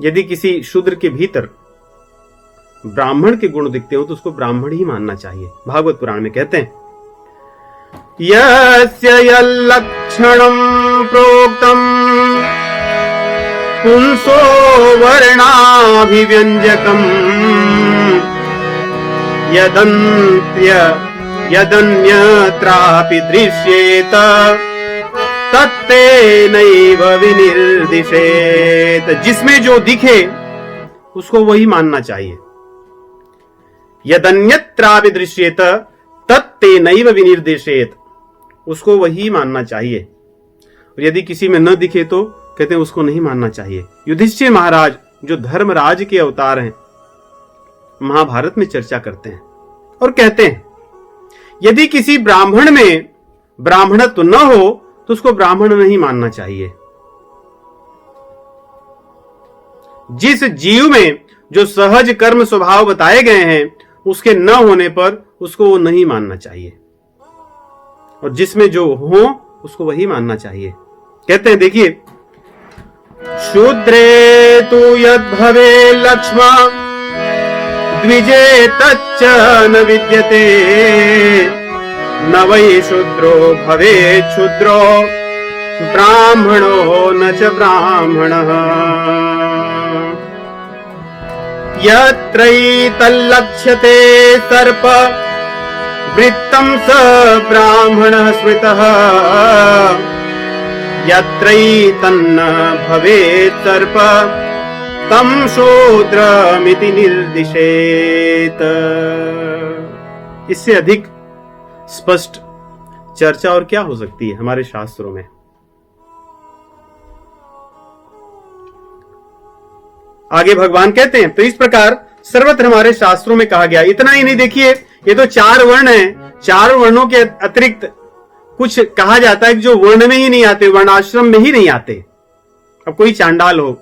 Speaker 1: यदि किसी शूद्र के भीतर ब्राह्मण के गुण दिखते हो तो उसको ब्राह्मण ही मानना चाहिए। भागवत पुराण में कहते हैं, यस्य यल्लक्षणं प्रोक्तम् पुंसो वर्णाभिव्यञ्जकम् यदन्यत्रापि दृश्येत तत्तेनैव विनिर्दिशेत। जिसमें जो दिखे उसको वही मानना चाहिए। यदन्यत्रापि दृश्येत तत्तेनैव विनिर्दिशेत, उसको वही मानना चाहिए। और यदि किसी में न दिखे तो कहते हैं उसको नहीं मानना चाहिए। युधिष्ठिर महाराज जो धर्मराज के अवतार हैं, महाभारत में चर्चा करते हैं और कहते हैं यदि किसी ब्राह्मण में ब्राह्मणत्व न हो तो उसको ब्राह्मण नहीं मानना चाहिए। जिस जीव में जो सहज कर्म स्वभाव बताए गए हैं उसके न होने पर उसको वो नहीं मानना चाहिए, और जिसमें जो हो उसको वही मानना चाहिए। कहते हैं, देखिए, शूद्रे तु यद् भवे लक्ष्मा द्विजे तच्च न विद्यते न वै शूद्रो भवेत् शूद्रो ब्राह्मणो न च ब्राह्मणः यत्रैतल्लक्ष्यते सर्प वृत्तं स ब्राह्मणः स्मृतः यत्रैतन्न भवेत् सर्प तं शूद्रमिति निर्दिशेत। इससे अधिक स्पष्ट चर्चा और क्या हो सकती है हमारे शास्त्रों में। आगे भगवान कहते हैं, तो इस प्रकार सर्वत्र हमारे शास्त्रों में कहा गया। इतना ही नहीं, देखिए ये तो 4 वर्ण हैं, 4 वर्णों के अतिरिक्त कुछ कहा जाता है जो वर्ण में ही नहीं आते, वर्णाश्रम में ही नहीं आते। अब कोई चांडाल हो,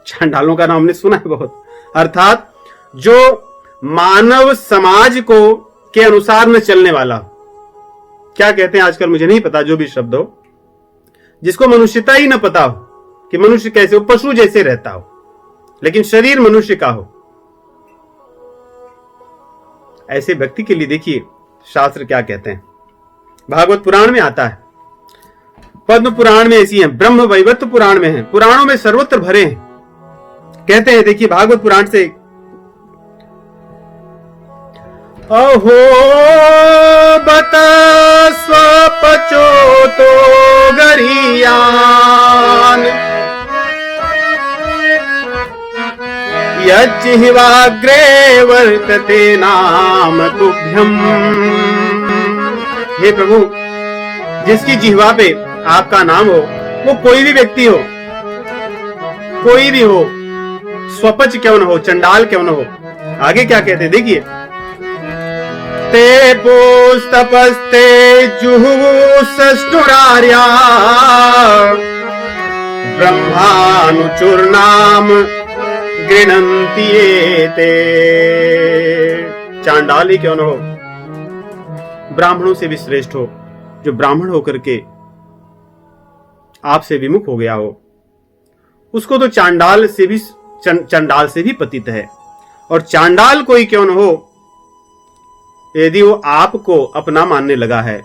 Speaker 1: चांडालों का नाम हमने सुना है बहुत, अर्थात जो मानव समाज को के अनुसार न चलने वाला, क्या कहते हैं आजकल मुझे नहीं पता, जो भी शब्द हो, जिसको मनुष्यता ही न पता हो कि मनुष्य कैसे हो, पशु जैसे रहता हो लेकिन शरीर मनुष्य का हो, ऐसे व्यक्ति के लिए देखिए शास्त्र क्या कहते हैं। भागवत पुराण में आता है, पद्म पुराण में ऐसी है, ब्रह्म वैवर्त पुराण में है, पुराणों में सर्वत्र भरे हैं। कहते हैं, देखिए भागवत पुराण से, अहो बत स्वपचोतो गरियान यज्जिह्वाग्रे वर्तते नाम तुभ्यम। हे प्रभु, जिसकी जिह्वा पे आपका नाम हो, वो कोई भी व्यक्ति हो, कोई भी हो, स्वपच क्यों न हो, चंडाल क्यों न हो। आगे क्या कहते हैं, देखिए, ते पुस्तपस्ते जुहुसष्टुरार्या ब्रह्मानुचूर्णाम गृह्णन्ति एते। चांडाल ही क्यों न हो, ब्राह्मणों से भी श्रेष्ठ हो, जो ब्राह्मण होकर के आपसे विमुख हो गया हो, उसको तो चांडाल से भी पतित है। और चांडाल कोई क्यों न हो, यदि वो आपको अपना मानने लगा है,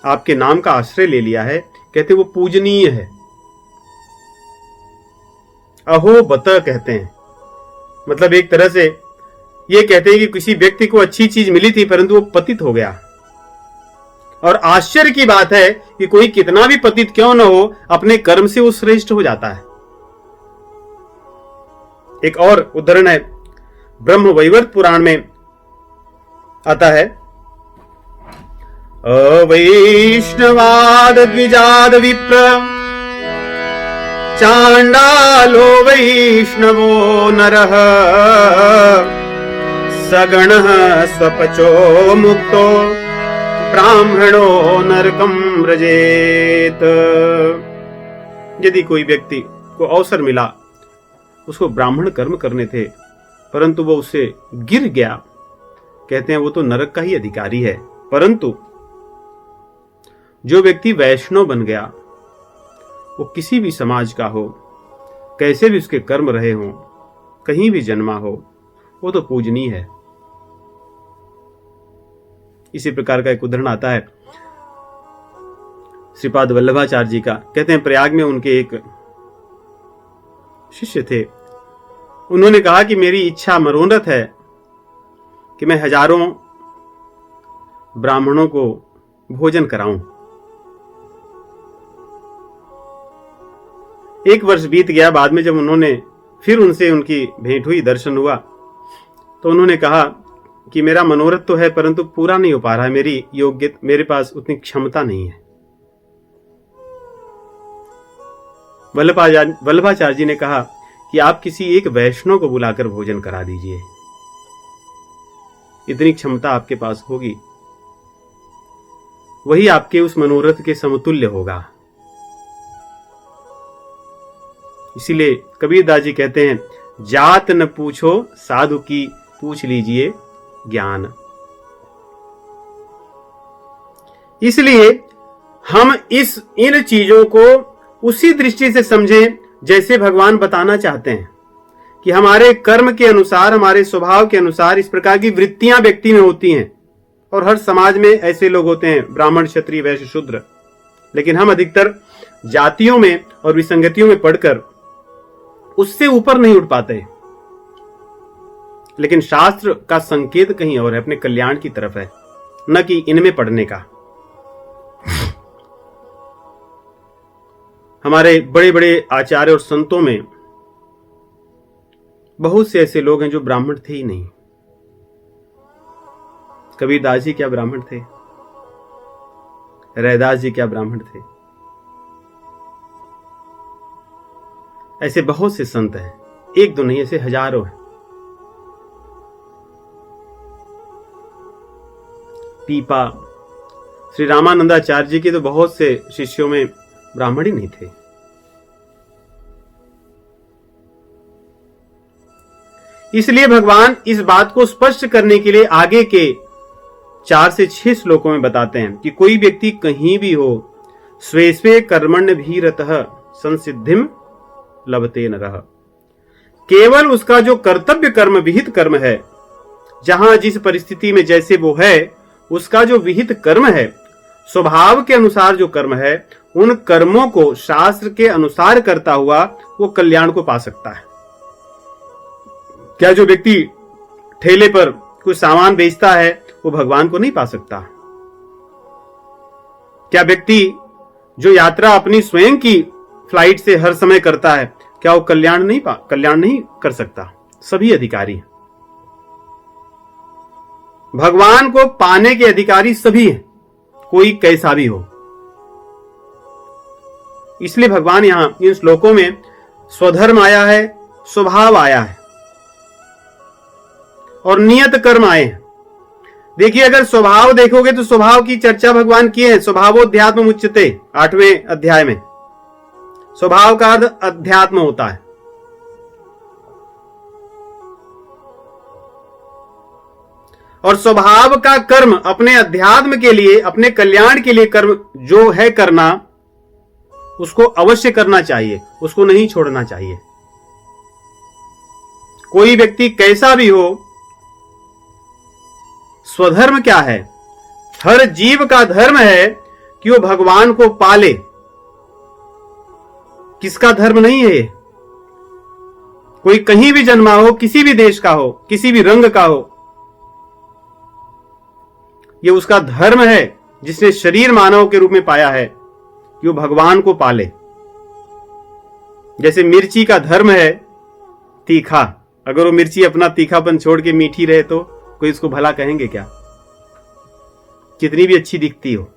Speaker 1: आपके नाम का आश्रय ले लिया है, कहते वो पूजनीय है। अहो बत कहते हैं, मतलब एक तरह से ये कहते हैं कि किसी व्यक्ति को अच्छी चीज मिली थी परंतु वो पतित हो गया। और आश्चर्य की बात है कि कोई कितना भी पतित क्यों न हो, अपने कर्म से वो श्रेष्ठ हो जाता है। एक और उदाहरण है, ब्रह्म वैवर्त पुराण में आता है, अवैष्णवाद द्विजाद विप्र चांडालो वैष्णवो नरः सगणः स्वपचो मुक्तो ब्राह्मणो नरकं व्रजेत। यदि कोई व्यक्ति को अवसर मिला, उसको ब्राह्मण कर्म करने थे परंतु वो उससे गिर गया, कहते हैं वो तो नरक का ही अधिकारी है। परंतु जो व्यक्ति वैष्णव बन गया, वो किसी भी समाज का हो, कैसे भी उसके कर्म रहे हों, कहीं भी जन्मा हो, वो तो पूजनीय है। इसी प्रकार का एक उदाहरण आता है श्रीपाद वल्लभाचार्य जी का। कहते हैं प्रयाग में उनके एक शिष्य थे। उन्होंने कहा कि मेरी इच्छा मनोरथ है कि मैं हजारों ब्राह्मणों को भोजन कराऊं। एक वर्ष बीत गया। बाद में जब उन्होंने फिर उनसे उनकी भेंट हुई, दर्शन हुआ, तो उन्होंने कहा कि मेरा मनोरथ तो है परंतु पूरा नहीं हो पा रहा है, मेरी योग्यता, मेरे पास उतनी क्षमता नहीं है। वल्लभाचार्य जी ने कहा कि आप किसी एक वैष्णव को बुलाकर भोजन करा दीजिए, इतनी क्षमता आपके पास होगी, वही आपके उस मनोरथ के समतुल्य होगा। इसीलिए कबीरदास जी कहते हैं, जात न पूछो साधु की, पूछ लीजिए ज्ञान। इसलिए हम इन चीजों को उसी दृष्टि से समझें जैसे भगवान बताना चाहते हैं कि हमारे कर्म के अनुसार, हमारे स्वभाव के अनुसार इस प्रकार की वृत्तियां व्यक्ति में होती हैं। और हर समाज में ऐसे लोग होते हैं, ब्राह्मण, क्षत्रिय, वैश्य, शूद्र। लेकिन हम अधिकतर जातियों में और विसंगतियों में पढ़कर उससे ऊपर नहीं उठ पाते। लेकिन शास्त्र का संकेत कहीं और है, अपने कल्याण की तरफ है, न कि इनमें पढ़ने का। हमारे बड़े बड़े आचार्य और संतों में बहुत से ऐसे लोग हैं जो ब्राह्मण थे ही नहीं। कबीरदास जी क्या ब्राह्मण थे? रैदास जी क्या ब्राह्मण थे? ऐसे बहुत से संत हैं, एक दो नहीं, ऐसे हजारों हैं। पीपा, श्री रामानंदाचार्य जी के तो बहुत से शिष्यों में ब्राह्मण ही नहीं थे। इसलिए भगवान इस बात को स्पष्ट करने के लिए आगे के 4 से 6 श्लोकों में बताते हैं कि कोई व्यक्ति कहीं भी हो, स्वे स्वे कर्मण्य भी रतः संसिद्धिम लभते नरः। केवल उसका जो कर्तव्य कर्म, विहित कर्म है, जहां जिस परिस्थिति में जैसे वो है, उसका जो विहित कर्म है, स्वभाव के अनुसार जो कर्म है, उन कर्मों को शास्त्र के अनुसार करता हुआ वो कल्याण को पा सकता है। क्या जो व्यक्ति ठेले पर कुछ सामान बेचता है वो भगवान को नहीं पा सकता? क्या व्यक्ति जो यात्रा अपनी स्वयं की फ्लाइट से हर समय करता है, क्या वो कल्याण नहीं कर सकता? सभी अधिकारी हैं। भगवान को पाने के अधिकारी सभी हैं, कोई कैसा भी हो। इसलिए भगवान यहां इन श्लोकों में स्वधर्म आया है, स्वभाव आया है और नियत कर्म आए हैं। देखिए, अगर स्वभाव देखोगे तो स्वभाव की चर्चा भगवान किए हैं। स्वभावोध्यात्म मुच्यते 8वें अध्याय में। स्वभाव का अर्थ अध्यात्म होता है। और स्वभाव का कर्म अपने अध्यात्म के लिए, अपने कल्याण के लिए कर्म जो है करना, उसको अवश्य करना चाहिए, उसको नहीं छोड़ना चाहिए। कोई व्यक्ति कैसा भी हो, स्वधर्म क्या है? हर जीव का धर्म है कि वो भगवान को पाले। किसका धर्म नहीं है ये? कोई कहीं भी जन्मा हो, किसी भी देश का हो, किसी भी रंग का हो, ये उसका धर्म है जिसने शरीर मानव के रूप में पाया है कि वो भगवान को पाले। जैसे मिर्ची का धर्म है तीखा। अगर वो मिर्ची अपना तीखापन छोड़ के मीठी रहे तो कोई इसको भला कहेंगे क्या? कितनी भी अच्छी दिखती हो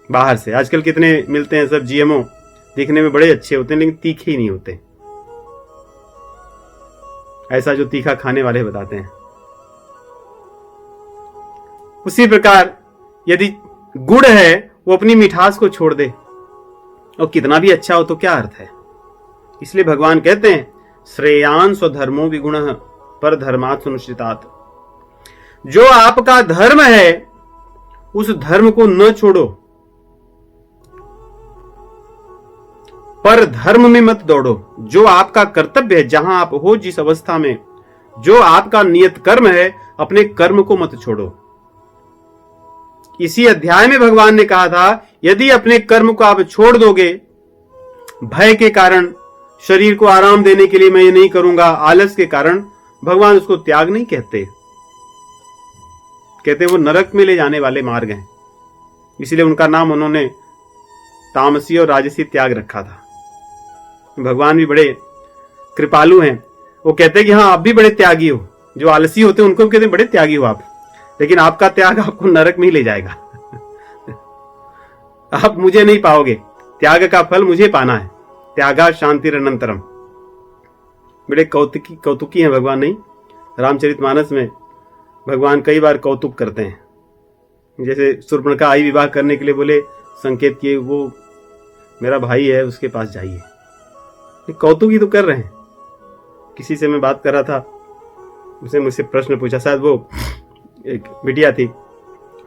Speaker 1: बाहर से। आजकल कितने मिलते हैं सब जीएमओ, दिखने में बड़े अच्छे होते हैं लेकिन तीखे ही नहीं होते। ऐसा जो तीखा खाने वाले बताते हैं। उसी प्रकार यदि गुड़ है वो अपनी मिठास को छोड़ दे और कितना भी अच्छा हो तो क्या अर्थ है? इसलिए भगवान कहते हैं श्रेयान स्वधर्मो विगुणः पर धर्मात् सुनिश्चितात्। जो आपका धर्म है उस धर्म को न छोड़ो। पर धर्म में मत दौड़ो। जो आपका कर्तव्य है, जहां आप हो, जिस अवस्था में, जो आपका नियत कर्म है, अपने कर्म को मत छोड़ो। इसी अध्याय में भगवान ने कहा था, यदि अपने कर्म को आप छोड़ दोगे, भय के कारण, शरीर को आराम देने के लिए मैं ये नहीं करूंगा, आलस के कारण, भगवान उसको त्याग नहीं कहते, कहते वो नरक में ले जाने वाले मार्ग हैं। इसलिए उनका नाम उन्होंने तामसी और राजसी त्याग रखा था। भगवान भी बड़े कृपालु हैं। वो कहते हैं कि हाँ, आप भी बड़े त्यागी हो। जो आलसी होते हैं उनको भी कहते हैं बड़े त्यागी हो आप, लेकिन आपका त्याग आपको नरक में ही ले जाएगा। आप मुझे नहीं पाओगे, त्याग का फल मुझे पाना है। त्यागा शांतिरनंतरम। बड़े कौतुकी हैं भगवान। नहीं, रामचरितमानस में भगवान कई बार कौतुक करते हैं। जैसे शूर्पणखा आई विवाह करने के लिए, बोले संकेत किए, वो मेरा भाई है, उसके पास जाइए। कौतुक ही तो कर रहे हैं। किसी से मैं बात कर रहा था, उसने मुझसे प्रश्न पूछा, शायद वो एक बिटिया थी,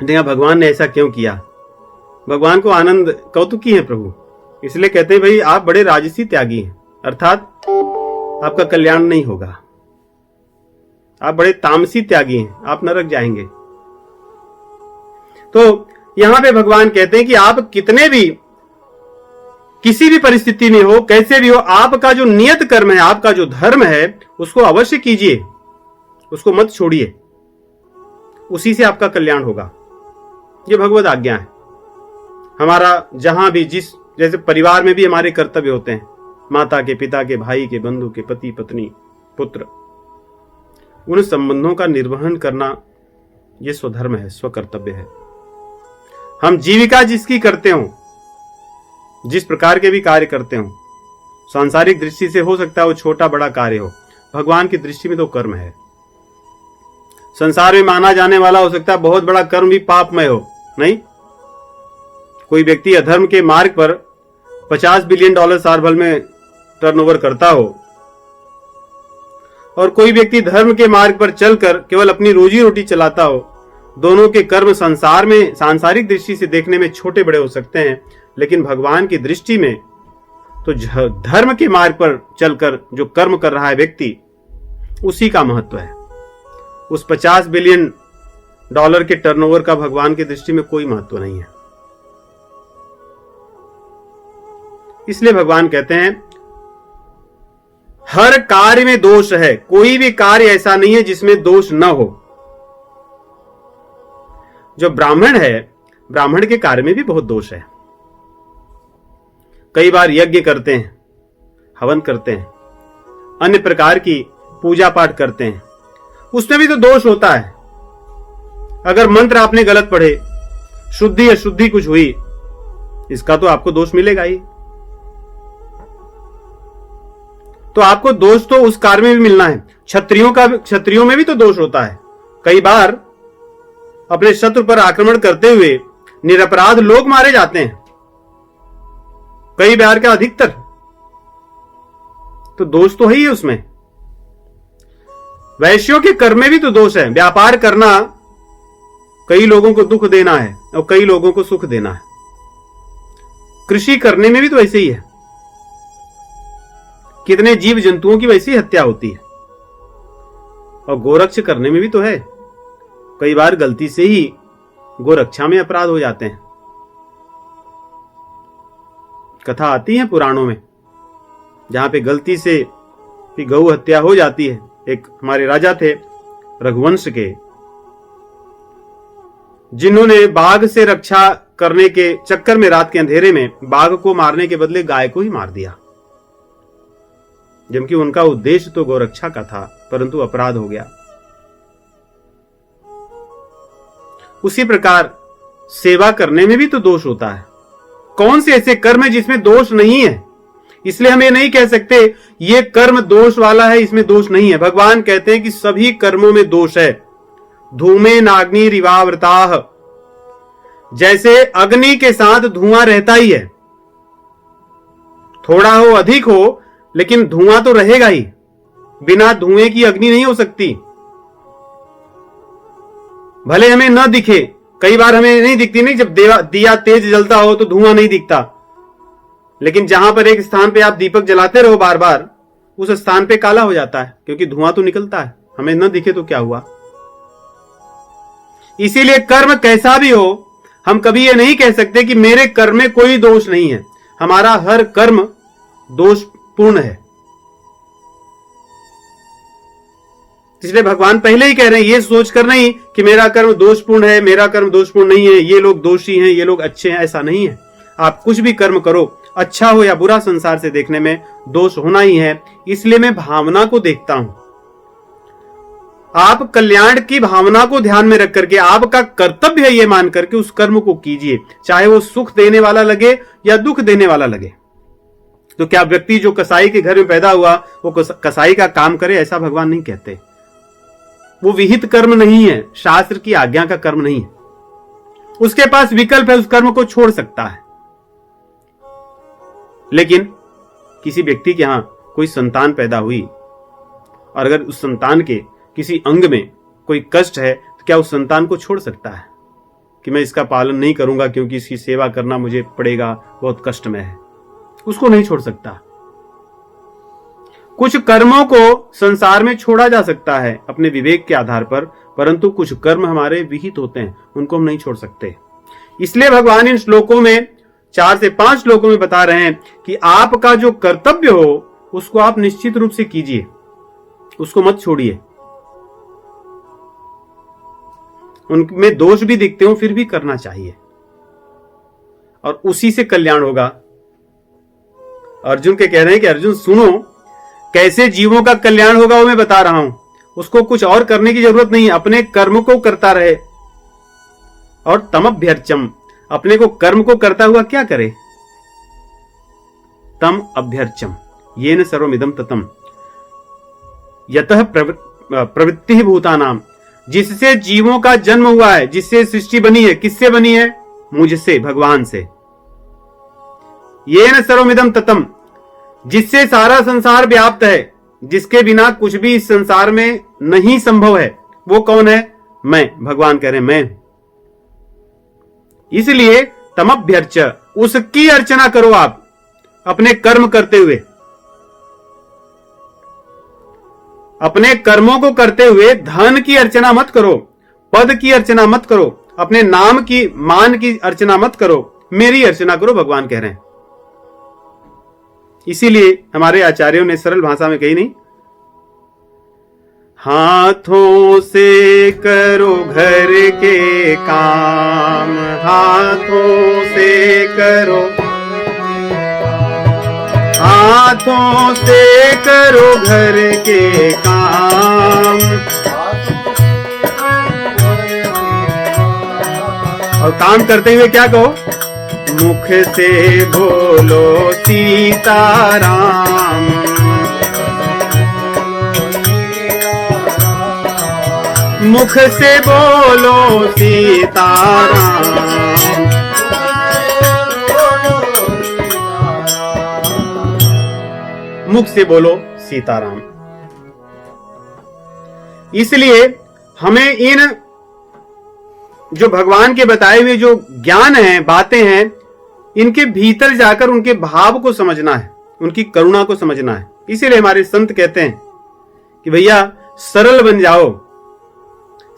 Speaker 1: देखा भगवान ने ऐसा क्यों किया। भगवान को आनंद, कौतुकी है प्रभु, इसलिए कहते हैं भाई आप बड़े राजसी त्यागी हैं, अर्थात आपका कल्याण नहीं होगा। आप बड़े तामसी त्यागी हैं, आप नरक जाएंगे। तो यहां पे भगवान कहते हैं कि आप कितने भी, किसी भी परिस्थिति में हो, कैसे भी हो, आपका जो नियत कर्म है, आपका जो धर्म है, उसको अवश्य कीजिए, उसको मत छोड़िए। उसी से आपका कल्याण होगा। ये भगवत आज्ञा है। हमारा जहां भी, जिस जैसे परिवार में भी हमारे कर्तव्य होते हैं, माता के, पिता के, भाई के, बंधु के, पति पत्नी, पुत्र, उन संबंधों का निर्वहन करना ये स्वधर्म है, स्वकर्तव्य है। हम जीविका जिसकी करते हो, जिस प्रकार के भी कार्य करते हो, सांसारिक दृष्टि से हो सकता है वो छोटा बड़ा कार्य हो, भगवान की दृष्टि में तो कर्म है। संसार में माना जाने वाला हो सकता है बहुत बड़ा कर्म भी पापमय हो। नहीं, कोई व्यक्ति अधर्म के मार्ग पर $50 बिलियन साल भर में टर्नओवर करता हो, और कोई व्यक्ति धर्म के मार्ग पर चलकर केवल अपनी रोजी रोटी चलाता हो, दोनों के कर्म संसार में, सांसारिक दृष्टि से देखने में छोटे बड़े हो सकते हैं, लेकिन भगवान की दृष्टि में तो धर्म के मार्ग पर चलकर जो कर्म कर रहा है व्यक्ति, उसी का महत्व है। उस $50 बिलियन के टर्नओवर का भगवान की दृष्टि में कोई महत्व नहीं है। इसलिए भगवान कहते हैं हर कार्य में दोष है, कोई भी कार्य ऐसा नहीं है जिसमें दोष न हो। जो ब्राह्मण है, ब्राह्मण के कार्य में भी बहुत दोष है। कई बार यज्ञ करते हैं, हवन करते हैं, अन्य प्रकार की पूजा पाठ करते हैं, उसमें भी तो दोष होता है। अगर मंत्र आपने गलत पढ़े, शुद्धि अशुद्धि कुछ हुई, इसका तो आपको दोष मिलेगा ही। तो आपको दोष तो उस कार्य में भी मिलना है। क्षत्रियों में भी तो दोष होता है। कई बार अपने शत्रु पर आक्रमण करते हुए निरपराध लोग मारे जाते हैं, कई बार का अधिकतर। तो दोष तो है ही उसमें। वैश्यों के कर्म में भी तो दोष है। व्यापार करना कई लोगों को दुख देना है और कई लोगों को सुख देना है। कृषि करने में भी तो ऐसे ही है। कितने जीव जंतुओं की वैसी हत्या होती है। और गोरक्ष करने में भी तो है। कई बार गलती से ही गोरक्षा में अपराध हो जाते हैं। कथा आती है पुराणों में, जहां पे गलती से भी गौ हत्या हो जाती है। एक हमारे राजा थे रघुवंश के, जिन्होंने बाघ से रक्षा करने के चक्कर में रात के अंधेरे में बाघ को मारने के बदले गाय को ही मार दिया, जबकि उनका उद्देश्य तो गौरक्षा का था, परंतु अपराध हो गया। उसी प्रकार सेवा करने में भी तो दोष होता है। कौन से ऐसे कर्म है जिसमें दोष नहीं है? इसलिए हम ये नहीं कह सकते ये कर्म दोष वाला है, इसमें दोष नहीं है। भगवान कहते हैं कि सभी कर्मों में दोष है। धूमे नाग्नि रिवावृताः, जैसे अग्नि के साथ धुआं रहता ही है, थोड़ा हो अधिक हो लेकिन धुआं तो रहेगा ही। बिना धुएं की अग्नि नहीं हो सकती। भले हमें न दिखे, कई बार हमें नहीं दिखती, नहीं, जब दिया तेज जलता हो तो धुआं नहीं दिखता, लेकिन जहां पर एक स्थान पे आप दीपक जलाते रहो बार बार, उस स्थान पे काला हो जाता है, क्योंकि धुआं तो निकलता है, हमें न दिखे तो क्या हुआ। इसीलिए कर्म कैसा भी हो, हम कभी ये नहीं कह सकते कि मेरे कर्म में कोई दोष नहीं है। हमारा हर कर्म दोषपूर्ण है। इसलिए भगवान पहले ही कह रहे हैं, ये सोचकर नहीं कि मेरा कर्म दोषपूर्ण है, मेरा कर्म दोषपूर्ण नहीं है, ये लोग दोषी हैं, ये लोग अच्छे हैं, ऐसा नहीं है। आप कुछ भी कर्म करो, अच्छा हो या बुरा, संसार से देखने में दोष होना ही है। इसलिए मैं भावना को देखता हूं। आप कल्याण की भावना को ध्यान में रख करके, आपका कर्तव्य है ये मान करके उस कर्म को कीजिए, चाहे वो सुख देने वाला लगे या दुख देने वाला लगे। तो क्या व्यक्ति जो कसाई के घर में पैदा हुआ वो कसाई का काम करे, ऐसा भगवान नहीं कहते। वो विहित कर्म नहीं है, शास्त्र की आज्ञा का कर्म नहीं है। उसके पास विकल्प है, उस कर्म को छोड़ सकता है। लेकिन किसी व्यक्ति के यहां कोई संतान पैदा हुई और अगर उस संतान के किसी अंग में कोई कष्ट है, तो क्या उस संतान को छोड़ सकता है कि मैं इसका पालन नहीं करूंगा क्योंकि इसकी सेवा करना मुझे पड़ेगा, बहुत कष्ट में है? उसको नहीं छोड़ सकता। कुछ कर्मों को संसार में छोड़ा जा सकता है अपने विवेक के आधार पर, परंतु कुछ कर्म हमारे विहित होते हैं, उनको हम नहीं छोड़ सकते। इसलिए भगवान इन श्लोकों में 4 से 5 श्लोकों में बता रहे हैं कि आपका जो कर्तव्य हो उसको आप निश्चित रूप से कीजिए, उसको मत छोड़िए। उनमें दोष भी दिखते हो फिर भी करना चाहिए, और उसी से कल्याण होगा। अर्जुन के कह रहे हैं कि अर्जुन सुनो, कैसे जीवों का कल्याण होगा वो मैं बता रहा हूं। उसको कुछ और करने की जरूरत नहीं है, अपने कर्म को करता रहे। और तमभ्यर्चम, अपने को कर्म को करता हुआ क्या करे? तम अभ्यर्चम येन सर्वमिदं ततम यतः प्रवृत्ति भूतानाम, जिससे जीवों का जन्म हुआ है, जिससे सृष्टि बनी है, किससे बनी है? मुझसे, भगवान से। येन सर्वमिदं ततम, जिससे सारा संसार व्याप्त है, जिसके बिना कुछ भी इस संसार में नहीं संभव है। वो कौन है? मैं, भगवान कह रहे हैं मैं। इसलिए तमभ्यर्च, उसकी अर्चना करो आप अपने कर्म करते हुए। अपने कर्मों को करते हुए धन की अर्चना मत करो, पद की अर्चना मत करो, अपने नाम की मान की अर्चना मत करो, मेरी अर्चना करो, भगवान कह रहे हैं। इसीलिए हमारे आचार्यों ने सरल भाषा में कही नहीं, हाथों से करो घर के काम, हाथों से करो, हाथों से करो घर के काम। और काम करते हुए क्या कहो? मुख से बोलो सीताराम, मुख से बोलो सीताराम। मुख से बोलो सीताराम। इसलिए हमें इन जो भगवान के बताए हुए जो ज्ञान है, बातें हैं, इनके भीतर जाकर उनके भाव को समझना है, उनकी करुणा को समझना है। इसीलिए हमारे संत कहते हैं कि भैया सरल बन जाओ,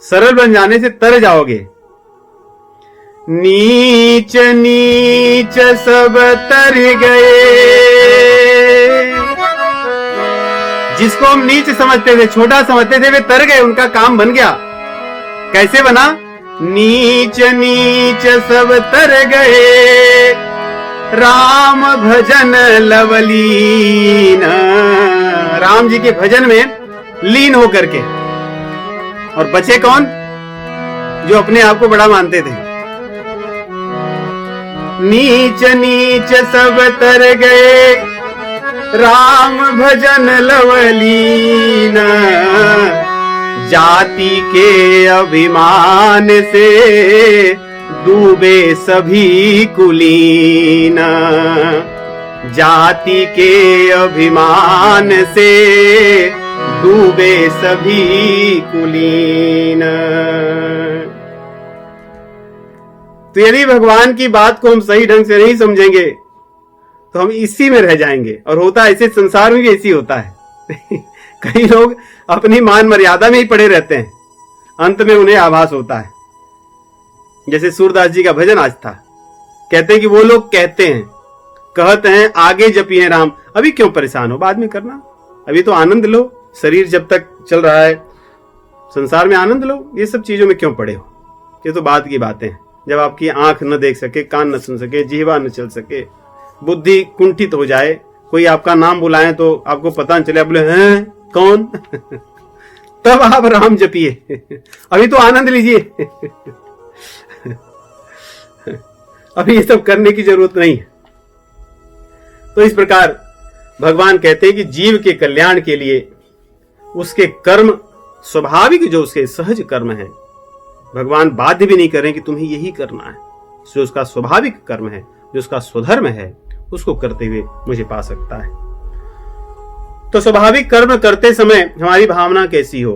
Speaker 1: सरल बन जाने से तर जाओगे। नीच नीच सब तर गए, जिसको हम नीच समझते थे, छोटा समझते थे, वे तर गए, उनका काम बन गया। कैसे बना? नीच नीच सब तर गए, राम भजन लवलीन, राम जी के भजन में लीन होकर के। और बचे कौन? जो अपने आप को बड़ा मानते थे। नीच नीच सब तर गए, राम भजन लवलीन, जाति के अभिमान से डूबे सभी कुलीन, जाति के अभिमान से डूबे सभी कुलीन। तो यदि भगवान की बात को हम सही ढंग से नहीं समझेंगे तो हम इसी में रह जाएंगे। और होता है ऐसे, संसार में भी ऐसी होता है कई लोग अपनी मान मर्यादा में ही पड़े रहते हैं, अंत में उन्हें आभास होता है। जैसे सूरदास जी का भजन आज था, कहते हैं कि वो लोग कहते हैं, कहते हैं आगे जपिए राम, अभी क्यों परेशान हो, बाद में करना, अभी तो आनंद लो, शरीर जब तक चल रहा है संसार में आनंद लो, ये सब चीजों में क्यों पड़े हो, ये तो बाद की बातें हैं। जब आपकी आंख न देख सके, कान न सुन सके, जिह्वा न चल सके, बुद्धि कुंठित हो जाए, कोई आपका नाम बुलाए तो आपको पता न चले, आप बोले हैं कौन तब आप राम जपिए, अभी तो आनंद लीजिए अभी ये सब करने की जरूरत नहीं है। तो इस प्रकार भगवान कहते हैं कि जीव के कल्याण के लिए उसके कर्म स्वाभाविक, जो उसके सहज कर्म है, भगवान बाध्य भी नहीं करें कि तुम्हें यही करना है, जो उसका स्वाभाविक कर्म है, जो उसका स्वधर्म है, उसको करते हुए मुझे पा सकता है। तो स्वाभाविक कर्म करते समय हमारी भावना कैसी हो,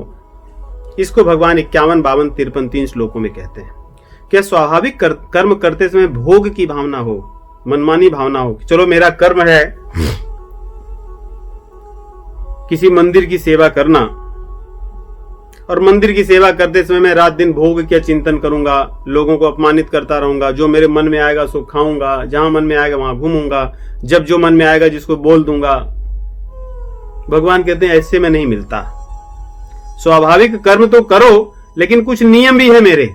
Speaker 1: इसको भगवान 51, 52, 53 3 श्लोकों में कहते हैं। क्या स्वाभाविक कर्म करते समय भोग की भावना हो, मनमानी भावना हो, चलो मेरा कर्म है किसी मंदिर की सेवा करना, और मंदिर की सेवा करते समय मैं रात दिन भोग क्या चिंतन करूंगा, लोगों को अपमानित करता रहूंगा, जो मेरे मन में आएगा सो खाऊंगा, जहां मन में आएगा वहां घूमूंगा, जब जो मन में आएगा जिसको बोल दूंगा। भगवान कहते हैं ऐसे में नहीं मिलता। स्वाभाविक कर्म तो करो, लेकिन कुछ नियम भी है मेरे,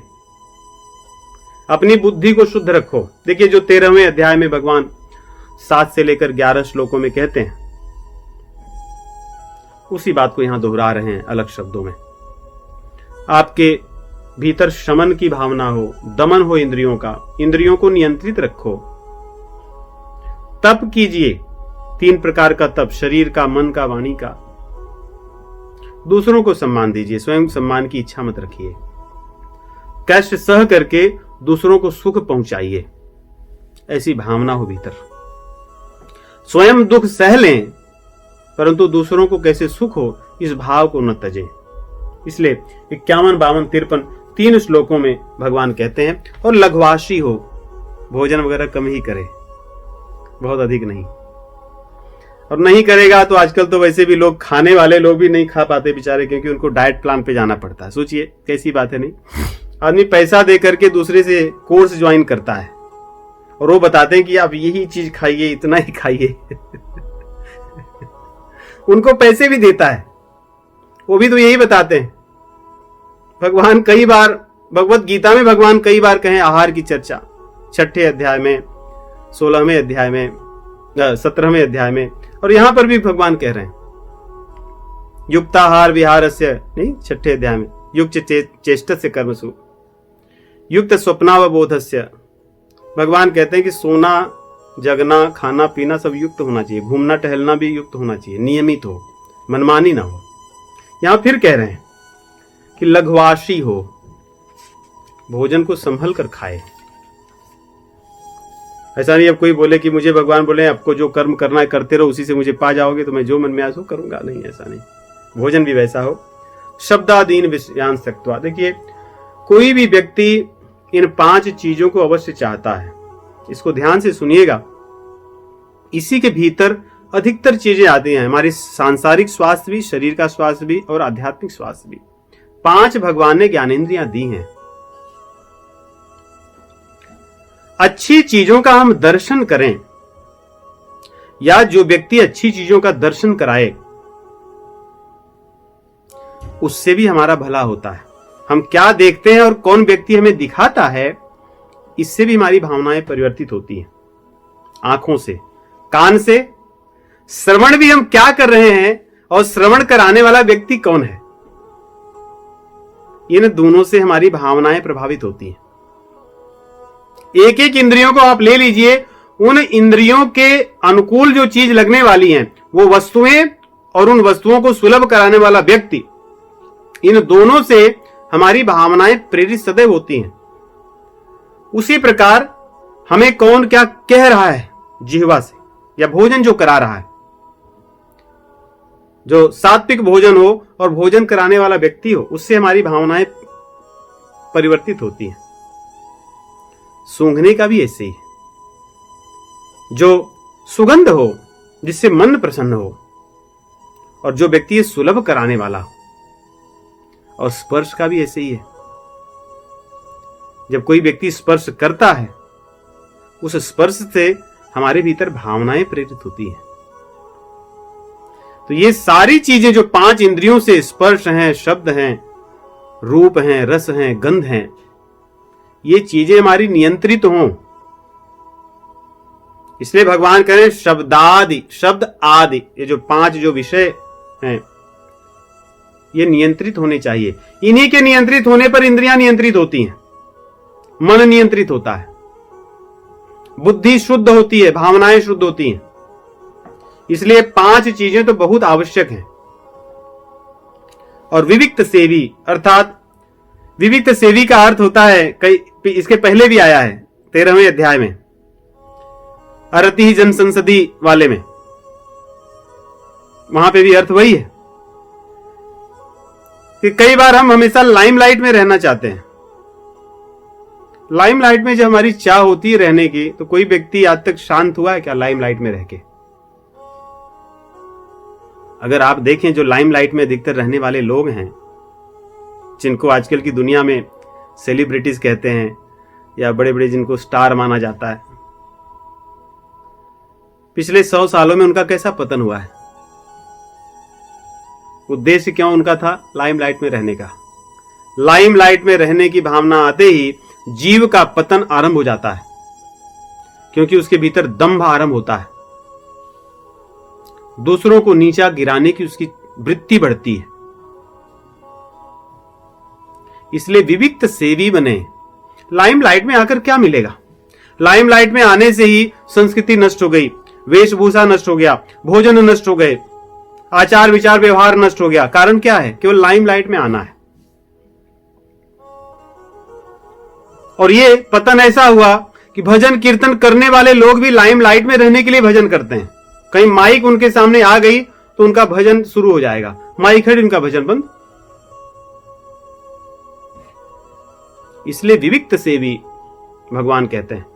Speaker 1: अपनी बुद्धि को शुद्ध रखो। देखिए जो 13वें अध्याय में भगवान 7 से लेकर 11 श्लोकों में कहते हैं, उसी बात को यहां दोहरा रहे हैं अलग शब्दों में। आपके भीतर शमन की भावना हो, दमन हो इंद्रियों का, इंद्रियों को नियंत्रित रखो, तप कीजिए, 3 प्रकार का तप, शरीर का, मन का, वाणी का। दूसरों को सम्मान दीजिए, स्वयं सम्मान की इच्छा मत रखिए। कष्ट सह करके दूसरों को सुख पहुंचाइए, ऐसी भावना हो भीतर। स्वयं दुख सह लें, परंतु दूसरों को कैसे सुख हो, इस भाव को न तजें। इसलिए 51, 52, 53 3 श्लोकों में भगवान कहते हैं, और लघुवाशी हो, भोजन वगैरह कम ही करे, बहुत अधिक नहीं। और नहीं करेगा तो आजकल तो वैसे भी लोग, खाने वाले लोग भी नहीं खा पाते बेचारे, क्योंकि उनको डाइट प्लान पे जाना पड़ता है। सोचिए कैसी बात है। नहीं, आदमी पैसा दे करके दूसरे से कोर्स ज्वाइन करता है, और वो बताते हैं कि आप यही चीज खाइए, इतना ही खाइए उनको पैसे भी देता है, वो भी तो यही बताते हैं। भगवान कई बार, भगवत गीता में भगवान कई बार कहें आहार की चर्चा, 6ठे अध्याय में, 16वें अध्याय में, 17वें अध्याय में, और यहां पर भी भगवान कह रहे हैं युक्ताहार विहारस्य, नहीं 6ठे अध्याय में, युक्त चेष्टस्य कर्मसु युक्त स्वप्नावबोधस्य। भगवान कहते हैं कि सोना, जगना, खाना पीना सब युक्त होना चाहिए, घूमना टहलना भी युक्त होना चाहिए, नियमित हो, मनमानी ना हो। यहां फिर कह रहे हैं कि लघुवाशी हो, भोजन को संभल कर खाए। ऐसा नहीं अब कोई बोले कि मुझे भगवान बोले आपको जो कर्म करना है करते रहो, उसी से मुझे पा जाओगे, तो मैं जो मन में आया सो करूंगा, नहीं, ऐसा नहीं। भोजन भी वैसा हो। शब्दादीन विषयान त्यक्त्वा, देखिए कोई भी व्यक्ति इन 5 चीजों को अवश्य चाहता है, इसको ध्यान से सुनिएगा। इसी के भीतर अधिकतर चीजें आती हैं, हमारी सांसारिक स्वास्थ्य भी, शरीर का स्वास्थ्य भी, और आध्यात्मिक स्वास्थ्य भी। 5 भगवान ने ज्ञानेंद्रियां दी हैं। अच्छी चीजों का हम दर्शन करें, या जो व्यक्ति अच्छी चीजों का दर्शन कराए, उससे भी हमारा भला होता है। हम क्या देखते हैं और कौन व्यक्ति हमें दिखाता है, इससे भी हमारी भावनाएं परिवर्तित होती हैं। आंखों से, कान से, श्रवण भी हम क्या कर रहे हैं और श्रवण कराने वाला व्यक्ति कौन है, इन दोनों से हमारी भावनाएं प्रभावित होती हैं। एक एक इंद्रियों को आप ले लीजिए, उन इंद्रियों के अनुकूल जो चीज लगने वाली हैं, वो वस्तुएं, और उन वस्तुओं को सुलभ कराने वाला व्यक्ति, इन दोनों से हमारी भावनाएं प्रेरित सदैव होती हैं। उसी प्रकार हमें कौन क्या कह रहा है जिह्वा से, या भोजन जो करा रहा है, जो सात्विक भोजन हो और भोजन कराने वाला व्यक्ति हो, उससे हमारी भावनाएं परिवर्तित होती हैं। सूंघने का भी ऐसे ही, जो सुगंध हो जिससे मन प्रसन्न हो, और जो व्यक्ति सुलभ कराने वाला हो। और स्पर्श का भी ऐसे ही है, जब कोई व्यक्ति स्पर्श करता है उस स्पर्श से हमारे भीतर भावनाएं प्रेरित होती हैं। तो ये सारी चीजें जो 5 इंद्रियों से, स्पर्श हैं, शब्द हैं, रूप हैं, रस हैं, गंध हैं, ये चीजें हमारी नियंत्रित हों। इसलिए भगवान कह रहे हैं शब्दादि, शब्द आदि, ये जो 5 जो विषय हैं ये नियंत्रित होने चाहिए। इन्हीं के नियंत्रित होने पर इंद्रियां नियंत्रित होती हैं, मन नियंत्रित होता है, बुद्धि शुद्ध होती है, भावनाएं शुद्ध होती हैं। इसलिए 5 चीजें तो बहुत आवश्यक हैं। और विविक्त सेवी, अर्थात विविक्त सेवी का अर्थ होता है, कई इसके पहले भी आया है 13वें अध्याय में, अरति जन संसदी वाले में, वहां पे भी अर्थ वही है कि कई बार हम हमेशा लाइमलाइट में रहना चाहते हैं। लाइमलाइट में जब हमारी चाह होती है रहने की, तो कोई व्यक्ति आज तक शांत हुआ है क्या लाइमलाइट में रह के? अगर आप देखें जो लाइमलाइट में अधिकतर रहने वाले लोग हैं, जिनको आजकल की दुनिया में सेलिब्रिटीज कहते हैं या बड़े बड़े जिनको स्टार माना जाता है, पिछले 100 सालों में उनका कैसा पतन हुआ है? उद्देश्य क्यों उनका था? लाइमलाइट में रहने का। लाइमलाइट में रहने की भावना आते ही जीव का पतन आरंभ हो जाता है, क्योंकि उसके भीतर दंभ आरंभ होता है, दूसरों को नीचा गिराने की उसकी वृत्ति बढ़ती है। इसलिए विविक्त सेवी बने। लाइमलाइट में आकर क्या मिलेगा? लाइमलाइट में आने से ही संस्कृति नष्ट हो गई, वेशभूषा नष्ट हो गया, भोजन नष्ट हो गए, आचार विचार व्यवहार नष्ट हो गया। कारण क्या है? केवल लाइमलाइट में आना है। और ये पतन ऐसा हुआ कि भजन कीर्तन करने वाले लोग भी लाइमलाइट में रहने के लिए भजन करते हैं। कहीं माइक उनके सामने आ गई तो उनका भजन शुरू हो जाएगा, माइक है उनका भजन बंद। इसलिए विविक्त सेवी भगवान कहते हैं,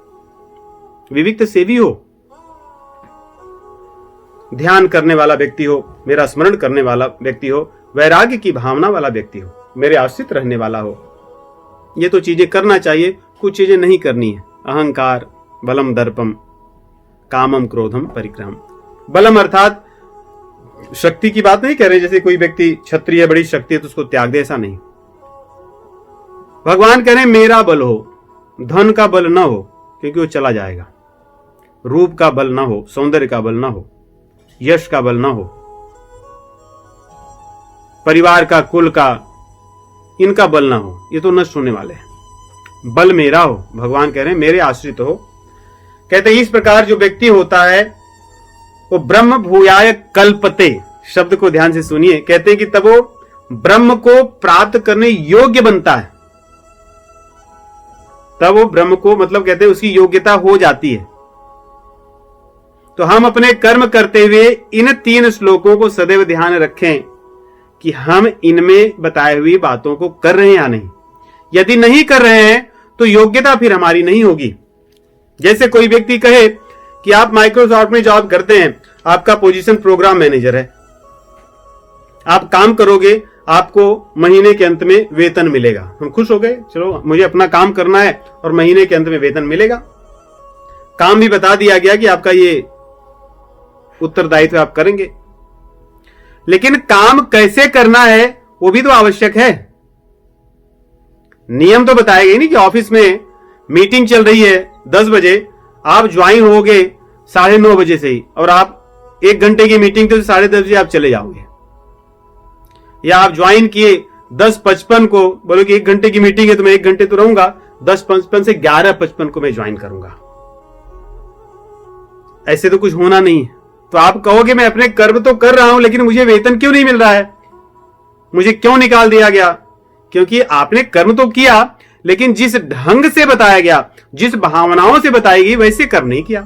Speaker 1: विविक्त सेवी हो, ध्यान करने वाला व्यक्ति हो, मेरा स्मरण करने वाला व्यक्ति हो, वैराग्य की भावना वाला व्यक्ति हो, मेरे आश्रित रहने वाला हो। ये तो चीजें करना चाहिए, कुछ चीजें नहीं करनी है। अहंकार, बलम दर्पम, कामम क्रोधम परिक्रम। बलम अर्थात शक्ति की बात नहीं कह रहे, जैसे कोई व्यक्ति क्षत्रिय बड़ी शक्ति है तो उसको त्याग दे, ऐसा नहीं। भगवान कह रहे मेरा बल हो, धन का बल ना हो क्योंकि वो चला जाएगा, रूप का बल ना हो, सौंदर्य का बल ना हो, यश का बल ना हो, परिवार का, कुल का, इनका बल ना हो, ये तो नष्ट होने वाले हैं। बल मेरा हो, भगवान कह रहे हैं मेरे आश्रित हो। कहते हैं इस प्रकार जो व्यक्ति होता है वो ब्रह्म भूयाय कल्पते, शब्द को ध्यान से सुनिए। कहते हैं कि तब वो ब्रह्म को प्राप्त करने योग्य बनता है, तब वो ब्रह्म को, मतलब कहते हैं उसकी योग्यता हो जाती है। तो हम अपने कर्म करते हुए इन 3 श्लोकों को सदैव ध्यान रखें कि हम इनमें बताई हुई बातों को कर रहे हैं या नहीं। यदि नहीं कर रहे हैं तो योग्यता फिर हमारी नहीं होगी। जैसे कोई व्यक्ति कहे कि आप माइक्रोसॉफ्ट में जॉब करते हैं, आपका पोजीशन प्रोग्राम मैनेजर है, आप काम करोगे, आपको महीने के अंत में वेतन मिलेगा। हम खुश हो गए, चलो मुझे अपना काम करना है और महीने के अंत में वेतन मिलेगा। काम भी बता दिया गया कि आपका ये उत्तरदायित्व आप करेंगे, लेकिन काम कैसे करना है वो भी तो आवश्यक है। नियम तो बताया गया नहीं कि ऑफिस में मीटिंग चल रही है 10 बजे, आप ज्वाइन होगे 9:30 बजे से ही, और आप 1 घंटे की मीटिंग तो 10:30 बजे आप चले जाओगे। या आप ज्वाइन किए 10:55 को, बोलो कि 1 घंटे की मीटिंग है तो मैं 1 घंटे तो रहूंगा, 10:55 से 11:55 को मैं ज्वाइन करूंगा। ऐसे तो कुछ होना नहीं है। तो आप कहोगे मैं अपने कर्म तो कर रहा हूं लेकिन मुझे वेतन क्यों नहीं मिल रहा है, मुझे क्यों निकाल दिया गया? क्योंकि आपने कर्म तो किया लेकिन जिस ढंग से बताया गया, जिस भावनाओं से बताई गई वैसे कर्म नहीं किया।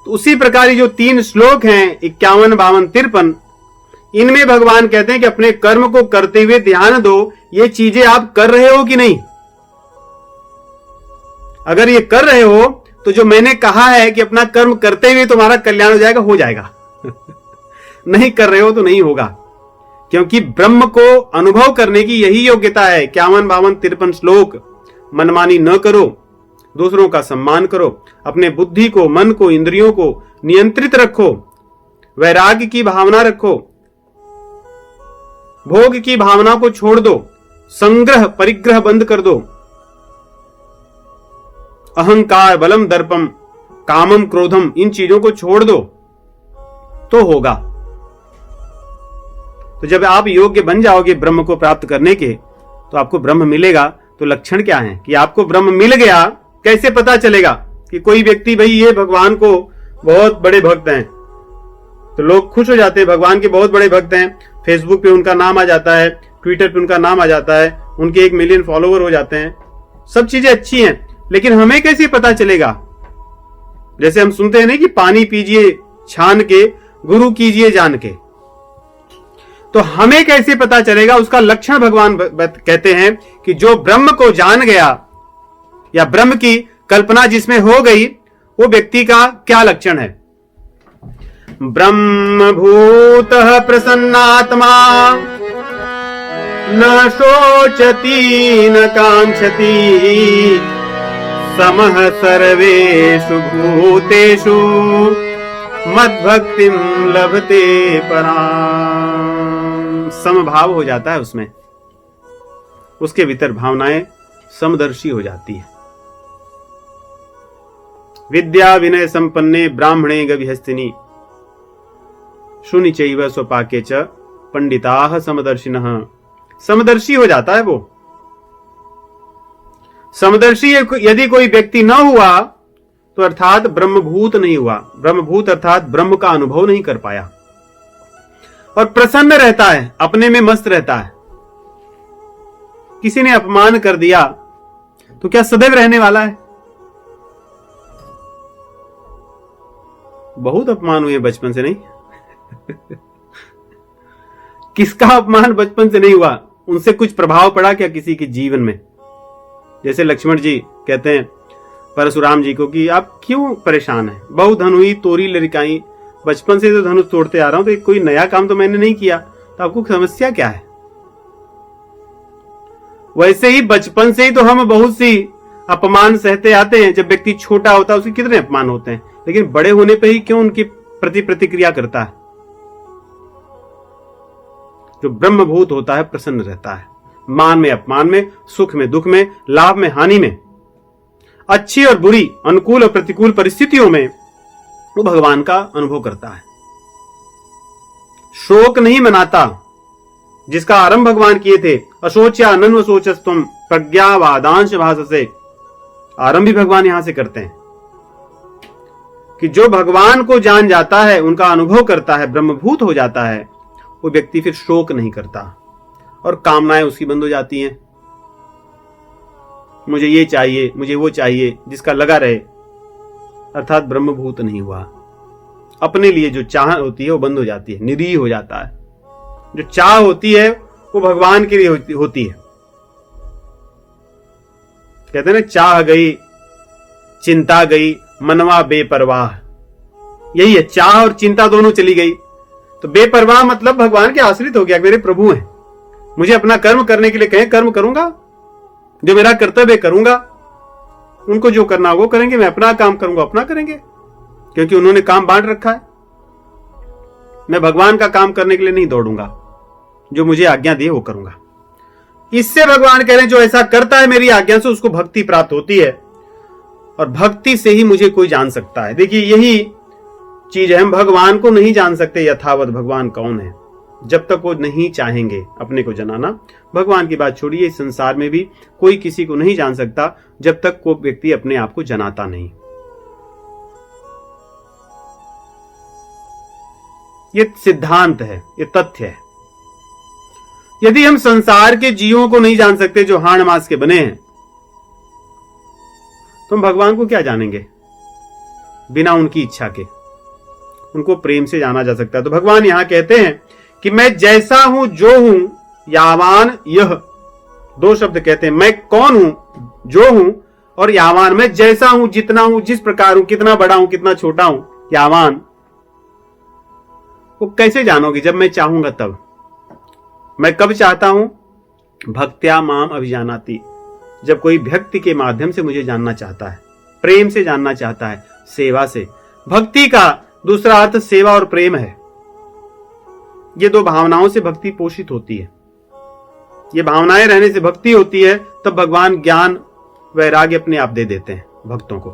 Speaker 1: तो उसी प्रकार ये जो 3 श्लोक हैं 51, 52, 53, इनमें भगवान कहते हैं कि अपने कर्म को करते हुए ध्यान दो, ये चीजें आप कर रहे हो कि नहीं। अगर ये कर रहे हो तो जो मैंने कहा है कि अपना कर्म करते हुए तुम्हारा कल्याण हो जाएगा, हो जाएगा। नहीं कर रहे हो तो नहीं होगा, क्योंकि ब्रह्म को अनुभव करने की यही योग्यता है। 51, 52, 53 श्लोक। मनमानी न करो, दूसरों का सम्मान करो, अपने बुद्धि को, मन को, इंद्रियों को नियंत्रित रखो, वैराग्य की भावना रखो, भोग की भावना को छोड़ दो, संग्रह परिग्रह बंद कर दो, अहंकार, बलम, दर्पम, कामम, क्रोधम, इन चीजों को छोड़ दो तो होगा। तो जब आप योग्य बन जाओगे ब्रह्म को प्राप्त करने के, तो आपको ब्रह्म मिलेगा। तो लक्षण क्या है कि आपको ब्रह्म मिल गया? कैसे पता चलेगा कि कोई व्यक्ति भाई ये भगवान को बहुत बड़े भक्त हैं, तो लोग खुश हो जाते हैं, भगवान के बहुत बड़े भक्त हैं, फेसबुक पे उनका नाम आ जाता है, ट्विटर पे उनका नाम आ जाता है, उनके 1 मिलियन फॉलोवर हो जाते हैं, सब चीजें अच्छी हैं, लेकिन हमें कैसे पता चलेगा? जैसे हम सुनते हैं ना कि पानी पीजिए छान के, गुरु कीजिए जान के। तो हमें कैसे पता चलेगा? उसका लक्षण भगवान कहते हैं कि जो ब्रह्म को जान गया या ब्रह्म की कल्पना जिसमें हो गई, वो व्यक्ति का क्या लक्षण है? ब्रह्मभूतः प्रसन्नात्मा न शोचति न कांक्षति समः सर्वेषु भूतेषु मद्भक्तिं लभते पराम। समभाव हो जाता है उसमें, उसके भीतर भावनाएं समदर्शी हो जाती है। विद्या विनय संपन्ने ब्राह्मणे गविहस्तिनी शुनिचैव स्वपाके च पंडिताः समदर्शिनः। समदर्शी हो जाता है वो। समदर्शी यदि कोई व्यक्ति न हुआ तो अर्थात ब्रह्मभूत नहीं हुआ। ब्रह्मभूत अर्थात ब्रह्म का अनुभव नहीं कर पाया, और प्रसन्न रहता है, अपने में मस्त रहता है। किसी ने अपमान कर दिया तो क्या सदैव रहने वाला है? बहुत अपमान हुए बचपन से, नहीं? किसका अपमान बचपन से नहीं हुआ? उनसे कुछ प्रभाव पड़ा क्या किसी के जीवन में? जैसे लक्ष्मण जी कहते हैं परशुराम जी को कि आप क्यों परेशान हैं? बहु धनुई तोरी लड़काई, बचपन से तो धनुष तोड़ते आ रहा हूं, तो कोई नया काम तो मैंने नहीं किया, तो आपको समस्या क्या है? वैसे ही बचपन से ही तो हम बहुत सी अपमान सहते आते हैं। जब व्यक्ति छोटा होता है उसके कितने अपमान होते हैं, लेकिन बड़े होने पर ही क्यों उनकी प्रति प्रतिक्रिया करता है? जो ब्रह्मभूत होता है प्रसन्न रहता है, मान में अपमान में, सुख में दुख में, लाभ में हानि में, अच्छी और बुरी, अनुकूल और प्रतिकूल परिस्थितियों में वो भगवान का अनुभव करता है। शोक नहीं मनाता, जिसका आरंभ भगवान किए थे, अशोच्या नन्व शोचस्तुम प्रज्ञावादांश भाषसे। आरंभ भी भगवान यहां से करते हैं कि जो भगवान को जान जाता है, उनका अनुभव करता है, ब्रह्मभूत हो जाता है, वो व्यक्ति फिर शोक नहीं करता और कामनाएं उसकी बंद हो जाती हैं। मुझे ये चाहिए, मुझे वो चाहिए, जिसका लगा रहे, अर्थात ब्रह्मभूत नहीं हुआ। अपने लिए जो चाह होती है वो बंद हो जाती है, निरीह हो जाता है। जो चाह होती है वो भगवान के लिए होती है। कहते हैं ना, चाह गई चिंता गई मनवा बेपरवाह। यही है, चाह और चिंता दोनों चली गई तो बेपरवाह मतलब भगवान के आश्रित हो गया, मेरे प्रभु हैं, मुझे अपना कर्म करने के लिए कहें कर्म करूंगा, जो मेरा कर्तव्य करूंगा, उनको जो करना वो करेंगे, मैं अपना काम करूंगा अपना करेंगे, क्योंकि उन्होंने काम बांट रखा है। मैं भगवान का काम करने के लिए नहीं दौड़ूंगा, जो मुझे आज्ञा दी वो करूंगा। इससे भगवान कह रहे हैं जो ऐसा करता है मेरी आज्ञा से उसको भक्ति प्राप्त होती है, और भक्ति से ही मुझे कोई जान सकता है। देखिए यही चीज है, हम भगवान को नहीं जान सकते यथावत भगवान कौन है, जब तक वो नहीं चाहेंगे अपने को जनाना। भगवान की बात छोड़िए, इस संसार में भी कोई किसी को नहीं जान सकता जब तक कोई व्यक्ति अपने आप को जनाता नहीं। ये सिद्धांत है, ये तथ्य है। यदि हम संसार के जीवों को नहीं जान सकते जो हाड़ मास के बने हैं, तो हम भगवान को क्या जानेंगे? बिना उनकी इच्छा के उनको प्रेम से जाना जा सकता है। तो भगवान यहां कहते हैं कि मैं जैसा हूं जो हूं यावान यह, दो शब्द कहते हैं, मैं कौन हूं जो हूं और यावान, मैं जैसा हूं, जितना हूं, जिस प्रकार हूं, कितना बड़ा हूं, कितना छोटा हूं, यावान, वो कैसे जानोगे? जब मैं चाहूंगा तब। मैं कब चाहता हूं? भक्त्या माम अभिजानाति, जब कोई भक्ति के माध्यम से मुझे जानना चाहता है, प्रेम से जानना चाहता है, सेवा से। भक्ति का दूसरा अर्थ सेवा और प्रेम है। ये दो भावनाओं से भक्ति पोषित होती है। ये भावनाएं रहने से भक्ति होती है, तब भगवान ज्ञान वैराग्य अपने आप दे देते हैं भक्तों को।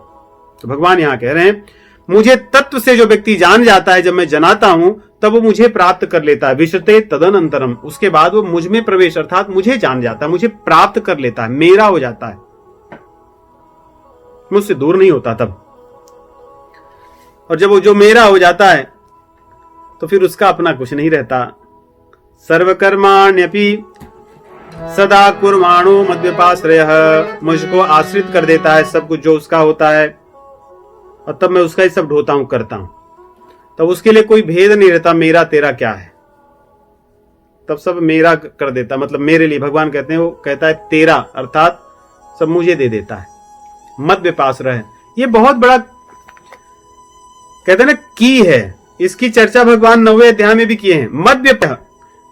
Speaker 1: तो भगवान यहां कह रहे हैं, मुझे तत्व से जो व्यक्ति जान जाता है, जब मैं जनाता हूं तब वो मुझे प्राप्त कर लेता है। विशते तदनंतरम, उसके बाद वो मुझ में प्रवेश अर्थात मुझे जान जाता है, मुझे प्राप्त कर लेता है, मेरा हो जाता है, मुझसे दूर नहीं होता तब। और जब वो जो मेरा हो जाता है तो फिर उसका अपना कुछ नहीं रहता। सर्वकर्माण्यपि सदा कुर्माणो मद्व्यपाश्रयः, मुझको आश्रित कर देता है सब कुछ जो उसका होता है, और तब मैं उसका ही सब ढोता हूं, करता हूं। तब उसके लिए कोई भेद नहीं रहता मेरा तेरा क्या है, तब सब मेरा कर देता, मतलब मेरे लिए। भगवान कहते हैं, वो कहता है तेरा, अर्थात सब मुझे दे देता है। मद्व्यपाश्रयः, ये बहुत बड़ा कहते हैं ना की है, इसकी चर्चा भगवान 9वें अध्याय में भी किए हैं। मद्व्यप,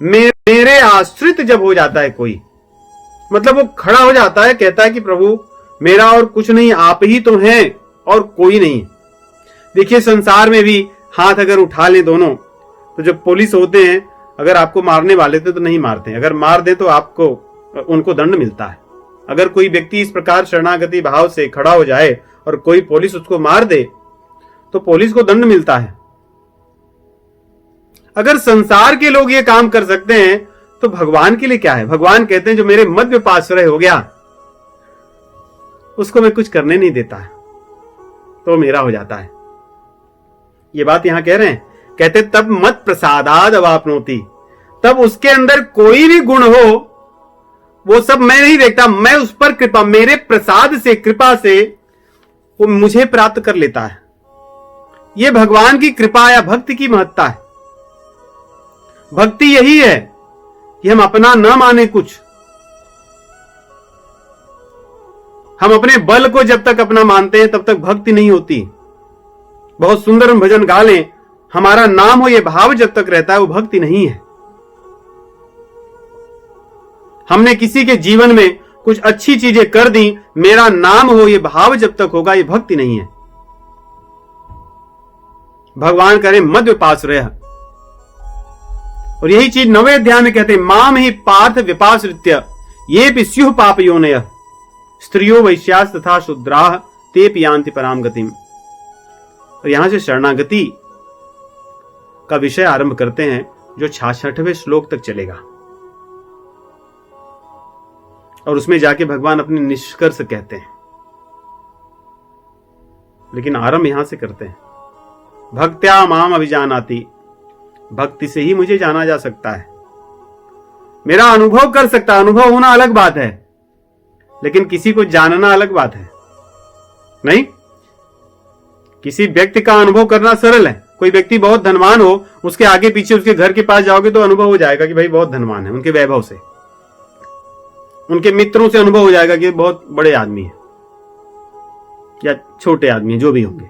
Speaker 1: मेरे आश्रित जब हो जाता है कोई, मतलब वो खड़ा हो जाता है, कहता है कि प्रभु मेरा और कुछ नहीं, आप ही तो हैं और कोई नहीं। देखिए संसार में भी हाथ अगर उठा ले दोनों, तो जब पुलिस होते हैं, अगर आपको मारने वाले थे तो नहीं मारते, अगर मार दे तो आपको उनको दंड मिलता है। अगर कोई व्यक्ति इस प्रकार शरणागति भाव से खड़ा हो जाए और कोई पुलिस उसको मार दे तो पुलिस को दंड मिलता है। अगर संसार के लोग ये काम कर सकते हैं तो भगवान के लिए क्या है? भगवान कहते हैं जो मेरे मद्व्यपाश्रय हो गया उसको मैं कुछ करने नहीं देता है, तो मेरा हो जाता है। ये बात यहां कह रहे हैं, कहते तब मत प्रसादाद अवापनोति, तब उसके अंदर कोई भी गुण हो वो सब मैं नहीं देखता, मैं उस पर कृपा, मेरे प्रसाद से, कृपा से वो मुझे प्राप्त कर लेता है। ये भगवान की कृपा या भक्ति की महत्ता है। भक्ति यही है कि हम अपना न माने कुछ, हम अपने बल को जब तक अपना मानते हैं तब तक भक्ति नहीं होती। बहुत सुंदर हम भजन गा लें, हमारा नाम हो ये भाव जब तक रहता है वो भक्ति नहीं है। हमने किसी के जीवन में कुछ अच्छी चीजें कर दी, मेरा नाम हो ये भाव जब तक होगा ये भक्ति नहीं है। भगवान करे मद्व्यपाश्रय, और यही चीज 9वें अध्याय में कहते हैं, माम ही पार्थ व्यपाश्रित्य ये भी स्युः पाप योनयः स्त्रियो वैश्यास तथा शूद्राः ते पियांति पराम गतिम। और यहां से शरणागति का विषय आरंभ करते हैं जो 66वें श्लोक तक चलेगा, और उसमें जाके भगवान अपने निष्कर्ष कहते हैं। लेकिन आरंभ यहां से करते हैं, भक्त्या माम अभिजानाति, भक्ति से ही मुझे जाना जा सकता है। मेरा अनुभव कर सकता है, अनुभव होना अलग बात है, लेकिन किसी को जानना अलग बात है। नहीं, किसी व्यक्ति का अनुभव करना सरल है। कोई व्यक्ति बहुत धनवान हो, उसके आगे पीछे उसके घर के पास जाओगे तो अनुभव हो जाएगा कि भाई बहुत धनवान है, उनके वैभव से, उनके मित्रों से अनुभव हो जाएगा कि बहुत बड़े आदमी है या छोटे आदमी है, जो भी होंगे।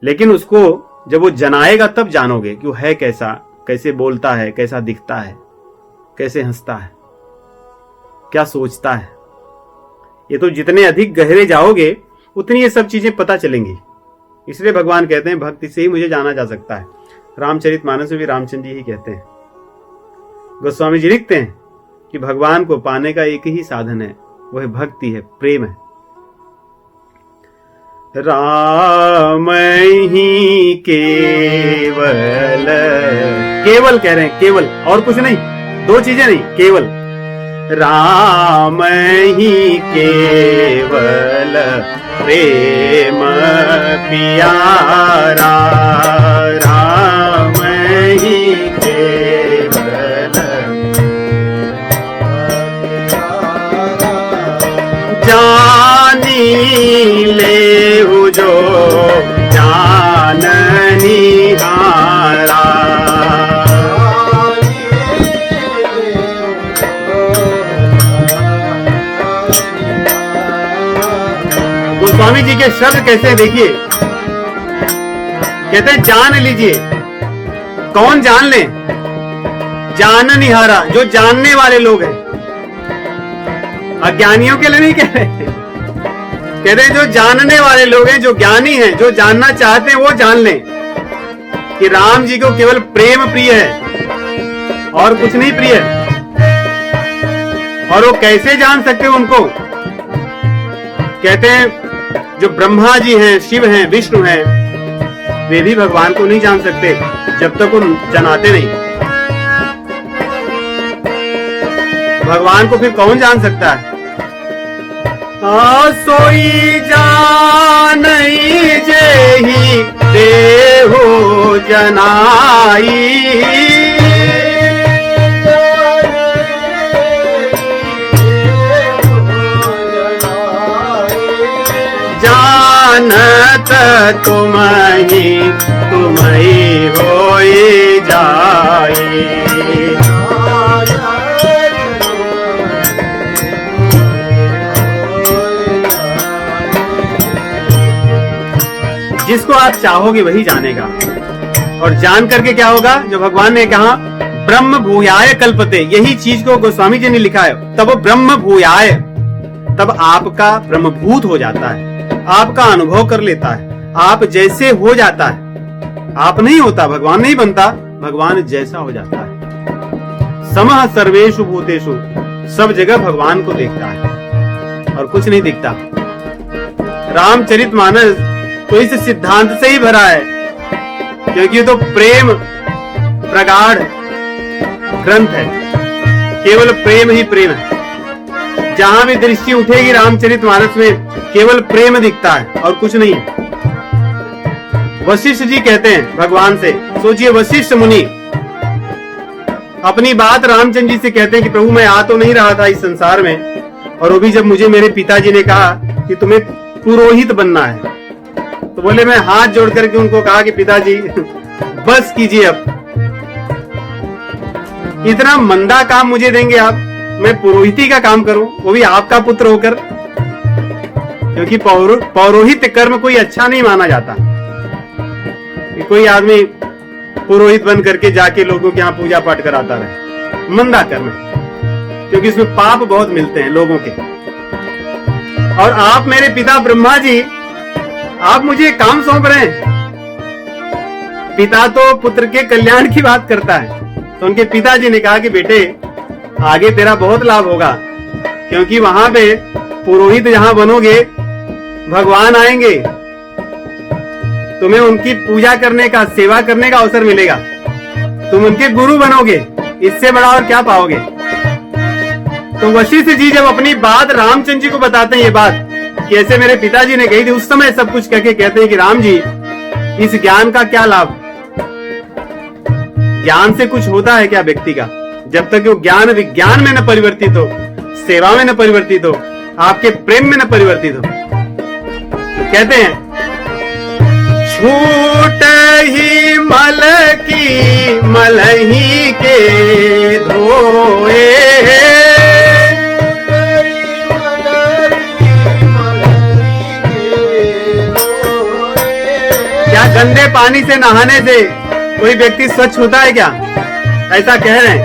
Speaker 1: लेकिन उसको जब वो जनाएगा तब जानोगे कि वो है कैसा, कैसे बोलता है, कैसा दिखता है, कैसे हंसता है, क्या सोचता है। ये तो जितने अधिक गहरे जाओगे उतनी ये सब चीजें पता चलेंगी। इसलिए भगवान कहते हैं भक्ति से ही मुझे जाना जा सकता है। रामचरितमानस में भी रामचंद्र जी ही कहते हैं। गोस्वामी जी लिखते हैं कि भगवान को पाने का एक ही साधन है, वो है भक्ति, है प्रेम है। राम ही केवल, केवल कह रहे हैं, केवल, और कुछ नहीं, दो चीजें नहीं, केवल राम ही केवल प्रेम प्यारा, राम ही केवल जानी ले जो जाननी हारा, के शब्द कैसे हैं देखिए। कहते हैं जान लीजिए। कौन जान ले? जान निहारा, जो जानने वाले लोग हैं। अज्ञानियों के लिए नहीं कह रहे, कहते हैं जो जानने वाले लोग हैं, जो ज्ञानी हैं, जो जानना चाहते हैं, वो जान लें कि राम जी को केवल प्रेम प्रिय है और कुछ नहीं प्रिय है। और वो कैसे जान सकते हैं उनको? कहते हैं जो ब्रह्मा जी हैं, शिव हैं, विष्णु हैं, वे भी भगवान को नहीं जान सकते जब तक वो जनाते नहीं। भगवान को फिर कौन जान सकता है? सोई जानई जेहि देहो जनाई, जानत तुमहि तुमहि होई जाई। जिसको आप चाहोगे वही जानेगा। और जान करके क्या होगा? जो भगवान ने कहा ब्रह्म भूयाय कल्पते, यही चीज को गोस्वामी जी ने लिखा है। तब वो ब्रह्म भूयाय, तब आपका ब्रह्मभूत हो जाता है, आपका अनुभव कर लेता है, आप जैसे हो जाता है। आप नहीं होता, भगवान नहीं बनता, भगवान जैसा हो जाता है। समः सर्वेषु भूतेषु, सब जगह भगवान को देखता है और कुछ नहीं दिखता। रामचरितमानस तो इस सिद्धांत से ही भरा है, क्योंकि ये तो प्रेम प्रगाढ़ ग्रंथ है, केवल प्रेम ही प्रेम है। जहां भी दृष्टि उठेगी रामचरितमानस में केवल प्रेम दिखता है और कुछ नहीं। वशिष्ठ जी कहते हैं भगवान से, सोचिए वशिष्ठ मुनि अपनी बात रामचंद्र जी से कहते हैं कि प्रभु मैं आ तो नहीं रहा था इस संसार में, और वो भी जब मुझे मेरे पिताजी ने कहा कि तुम्हें पुरोहित बनना है, तो बोले मैं हाथ जोड़ करके उनको कहा कि पिताजी बस कीजिए, अब इतना मंदा काम मुझे देंगे आप, मैं पुरोहिती का काम करूं, वो भी आपका पुत्र होकर, क्योंकि पौरोहित कर्म कोई अच्छा नहीं माना जाता। कोई आदमी पुरोहित बन करके जाके लोगों के यहाँ पूजा पाठ कराता रहे, मंदा कर्म है, क्योंकि इसमें पाप बहुत मिलते हैं लोगों के। और आप मेरे पिता ब्रह्मा जी, आप मुझे काम सौंप रहे हैं। पिता तो पुत्र के कल्याण की बात करता है, तो उनके पिताजी ने कहा कि बेटे आगे तेरा बहुत लाभ होगा, क्योंकि वहां पे पुरोहित जहां बनोगे भगवान आएंगे, तुम्हें उनकी पूजा करने का, सेवा करने का अवसर मिलेगा, तुम उनके गुरु बनोगे, इससे बड़ा और क्या पाओगे। तो वशिष्ठ जी जब अपनी बात रामचंद्र जी को बताते हैं, ये बात कि ऐसे मेरे पिताजी ने कही थी, उस समय सब कुछ कहके कहते हैं कि राम जी इस ज्ञान का क्या लाभ, ज्ञान से कुछ होता है क्या व्यक्ति का, जब तक वो ज्ञान विज्ञान में न परिवर्तित हो, सेवा में न परिवर्तित हो, आपके प्रेम में न परिवर्तित हो। तो कहते हैं छूट ही मल की मलही के धोए, क्या गंदे पानी से नहाने से कोई व्यक्ति स्वच्छ होता है क्या? ऐसा कह रहे हैं।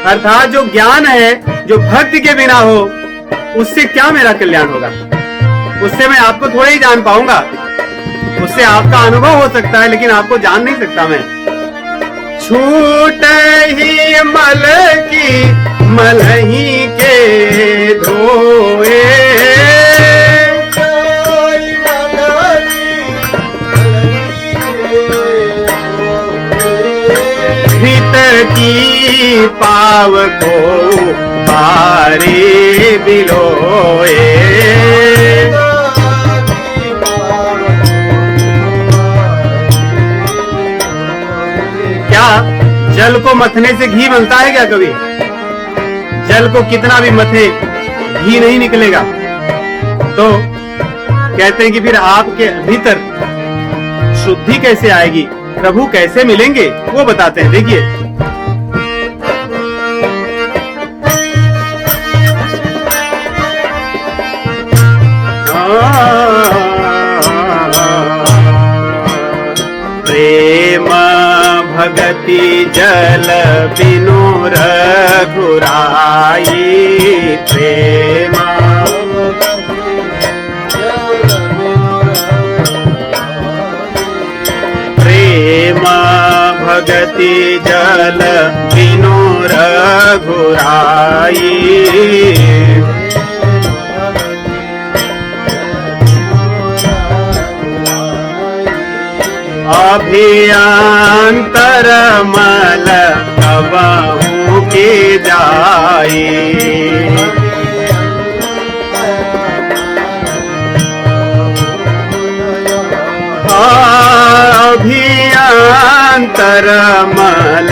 Speaker 1: अर्थात जो ज्ञान है, जो भक्ति के बिना हो, उससे क्या मेरा कल्याण होगा, उससे मैं आपको थोड़ा ही जान पाऊंगा, उससे आपका अनुभव हो सकता है, लेकिन आपको जान नहीं सकता मैं। छूट ही मल की मलही के धोए, हित की पाव को बारे बिलोए, जल को मथने से घी बनता है क्या? कभी जल को कितना भी मथे घी नहीं निकलेगा। तो कहते हैं कि फिर आपके भीतर शुद्धि कैसे आएगी, प्रभु कैसे मिलेंगे, वो बताते हैं। देखिए भगति जल बिनु रघुराई प्रेमा प्रेमा भगति जल बिनु रघुराई अभियांतर मल कबहू के जाई अभियांतर मल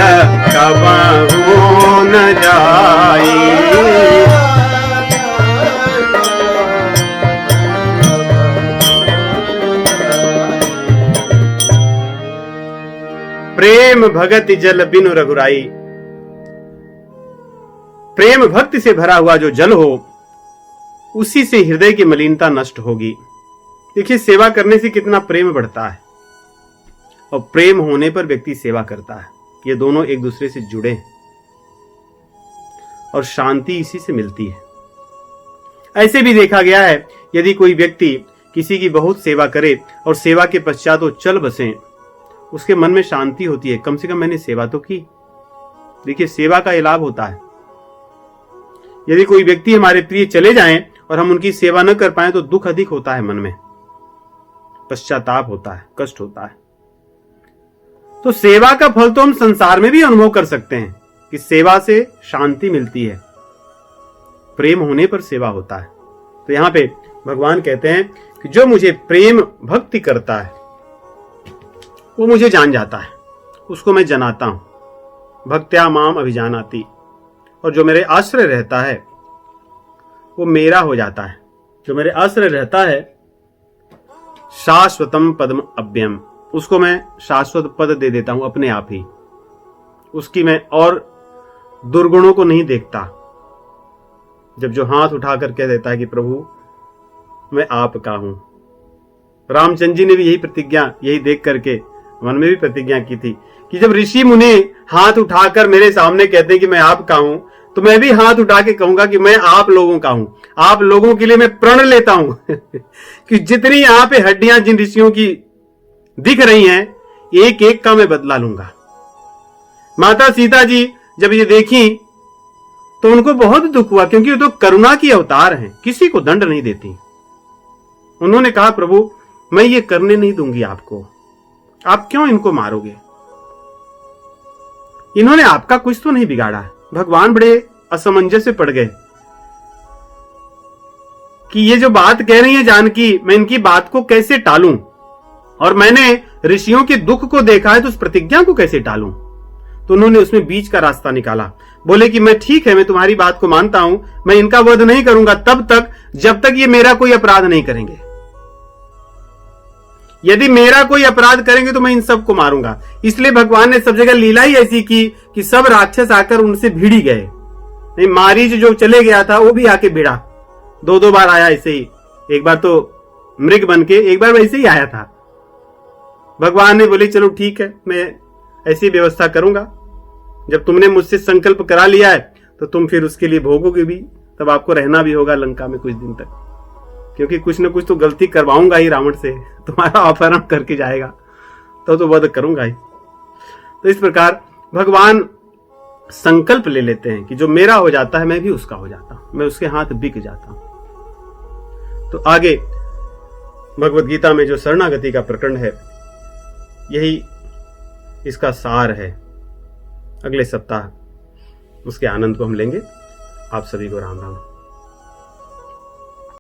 Speaker 1: कबहू न जाई प्रेम भगति जल बिनु रघुराई। प्रेम भक्ति से भरा हुआ जो जल हो उसी से हृदय की मलिनता नष्ट होगी। देखिए सेवा करने से कितना प्रेम बढ़ता है और प्रेम होने पर व्यक्ति सेवा करता है। ये दोनों एक दूसरे से जुड़े हैं और शांति इसी से मिलती है। ऐसे भी देखा गया है यदि कोई व्यक्ति किसी की बहुत सेवा करे और सेवा के पश्चात वो चल बसे, उसके मन में शांति होती है, कम से कम मैंने सेवा तो की। देखिए सेवा का ये लाभ होता है। यदि कोई व्यक्ति हमारे प्रिय चले जाएं और हम उनकी सेवा न कर पाए तो दुख अधिक होता है, मन में पश्चाताप होता है, कष्ट होता है। तो सेवा का फल तो हम संसार में भी अनुभव कर सकते हैं कि सेवा से शांति मिलती है, प्रेम होने पर सेवा होता है। तो यहां पे भगवान कहते हैं कि जो मुझे प्रेम भक्ति करता है वो मुझे जान जाता है, उसको मैं जनाता हूं। भक्त्या माम अभिजानाति। और जो मेरे आश्रय रहता है वो मेरा हो जाता है। जो मेरे आश्रय रहता है शाश्वतम पद्म अव्ययम, उसको मैं शाश्वत पद दे देता हूं अपने आप ही। उसकी मैं और दुर्गुणों को नहीं देखता। जब जो हाथ उठाकर कह देता है कि प्रभु मैं आपका हूं। रामचंद्र जी ने भी यही प्रतिज्ञा, यही देख करके मन में भी प्रतिज्ञा की थी कि जब ऋषि मुनि हाथ उठाकर मेरे सामने कहते हैं कि मैं आपका हूं, तो मैं भी हाथ उठा के कहूंगा कि मैं आप लोगों का हूं। आप लोगों के लिए मैं प्रण लेता हूं कि जितनी यहां पे हड्डियां जिन ऋषियों की दिख रही हैं, एक एक का मैं बदला लूंगा। माता सीता जी जब ये देखी तो उनको बहुत दुख हुआ, क्योंकि वो तो करुणा की अवतार हैं, किसी को दंड नहीं देती। उन्होंने कहा प्रभु मैं ये करने नहीं दूंगी आपको, आप क्यों इनको मारोगे? इन्होंने आपका कुछ तो नहीं बिगाड़ा। भगवान बड़े असमंजस में पड़ गए कि ये जो बात कह रही है जानकी, मैं इनकी बात को कैसे टालूं, और मैंने ऋषियों के दुख को देखा है तो उस प्रतिज्ञा को कैसे टालूं। तो उन्होंने उसमें बीच का रास्ता निकाला। बोले कि मैं ठीक है, मैं तुम्हारी बात को मानता हूं, मैं इनका वध नहीं करूंगा तब तक जब तक ये मेरा कोई अपराध नहीं करेंगे। यदि मेरा कोई अपराध करेंगे तो मैं इन सबको मारूंगा। इसलिए भगवान ने सब जगह लीला ही ऐसी की कि सब राक्षस आकर उनसे भिड़ी गए। नहीं, मारीच जो चले गया था वो भी आके भिड़ा। दो दो बार आया ऐसे ही, एक बार तो मृग बन के, एक बार वैसे ही आया था। भगवान ने बोले चलो ठीक है, मैं ऐसी व्यवस्था करूंगा। जब तुमने मुझसे संकल्प करा लिया है तो तुम फिर उसके लिए भोगोगे भी, तब आपको रहना भी होगा लंका में कुछ दिन तक, क्योंकि कुछ न कुछ तो गलती करवाऊंगा ही रावण से, तुम्हारा अपहरण करके जाएगा तो वध करूंगा ही। तो इस प्रकार भगवान संकल्प ले लेते हैं कि जो मेरा हो जाता है मैं भी उसका हो जाता हूं, मैं उसके हाथ बिक जाता हूं। तो आगे भगवत गीता में जो शरणागति का प्रकरण है यही इसका सार है। अगले सप्ताह उसके आनंद को हम लेंगे। आप सभी को राम राम।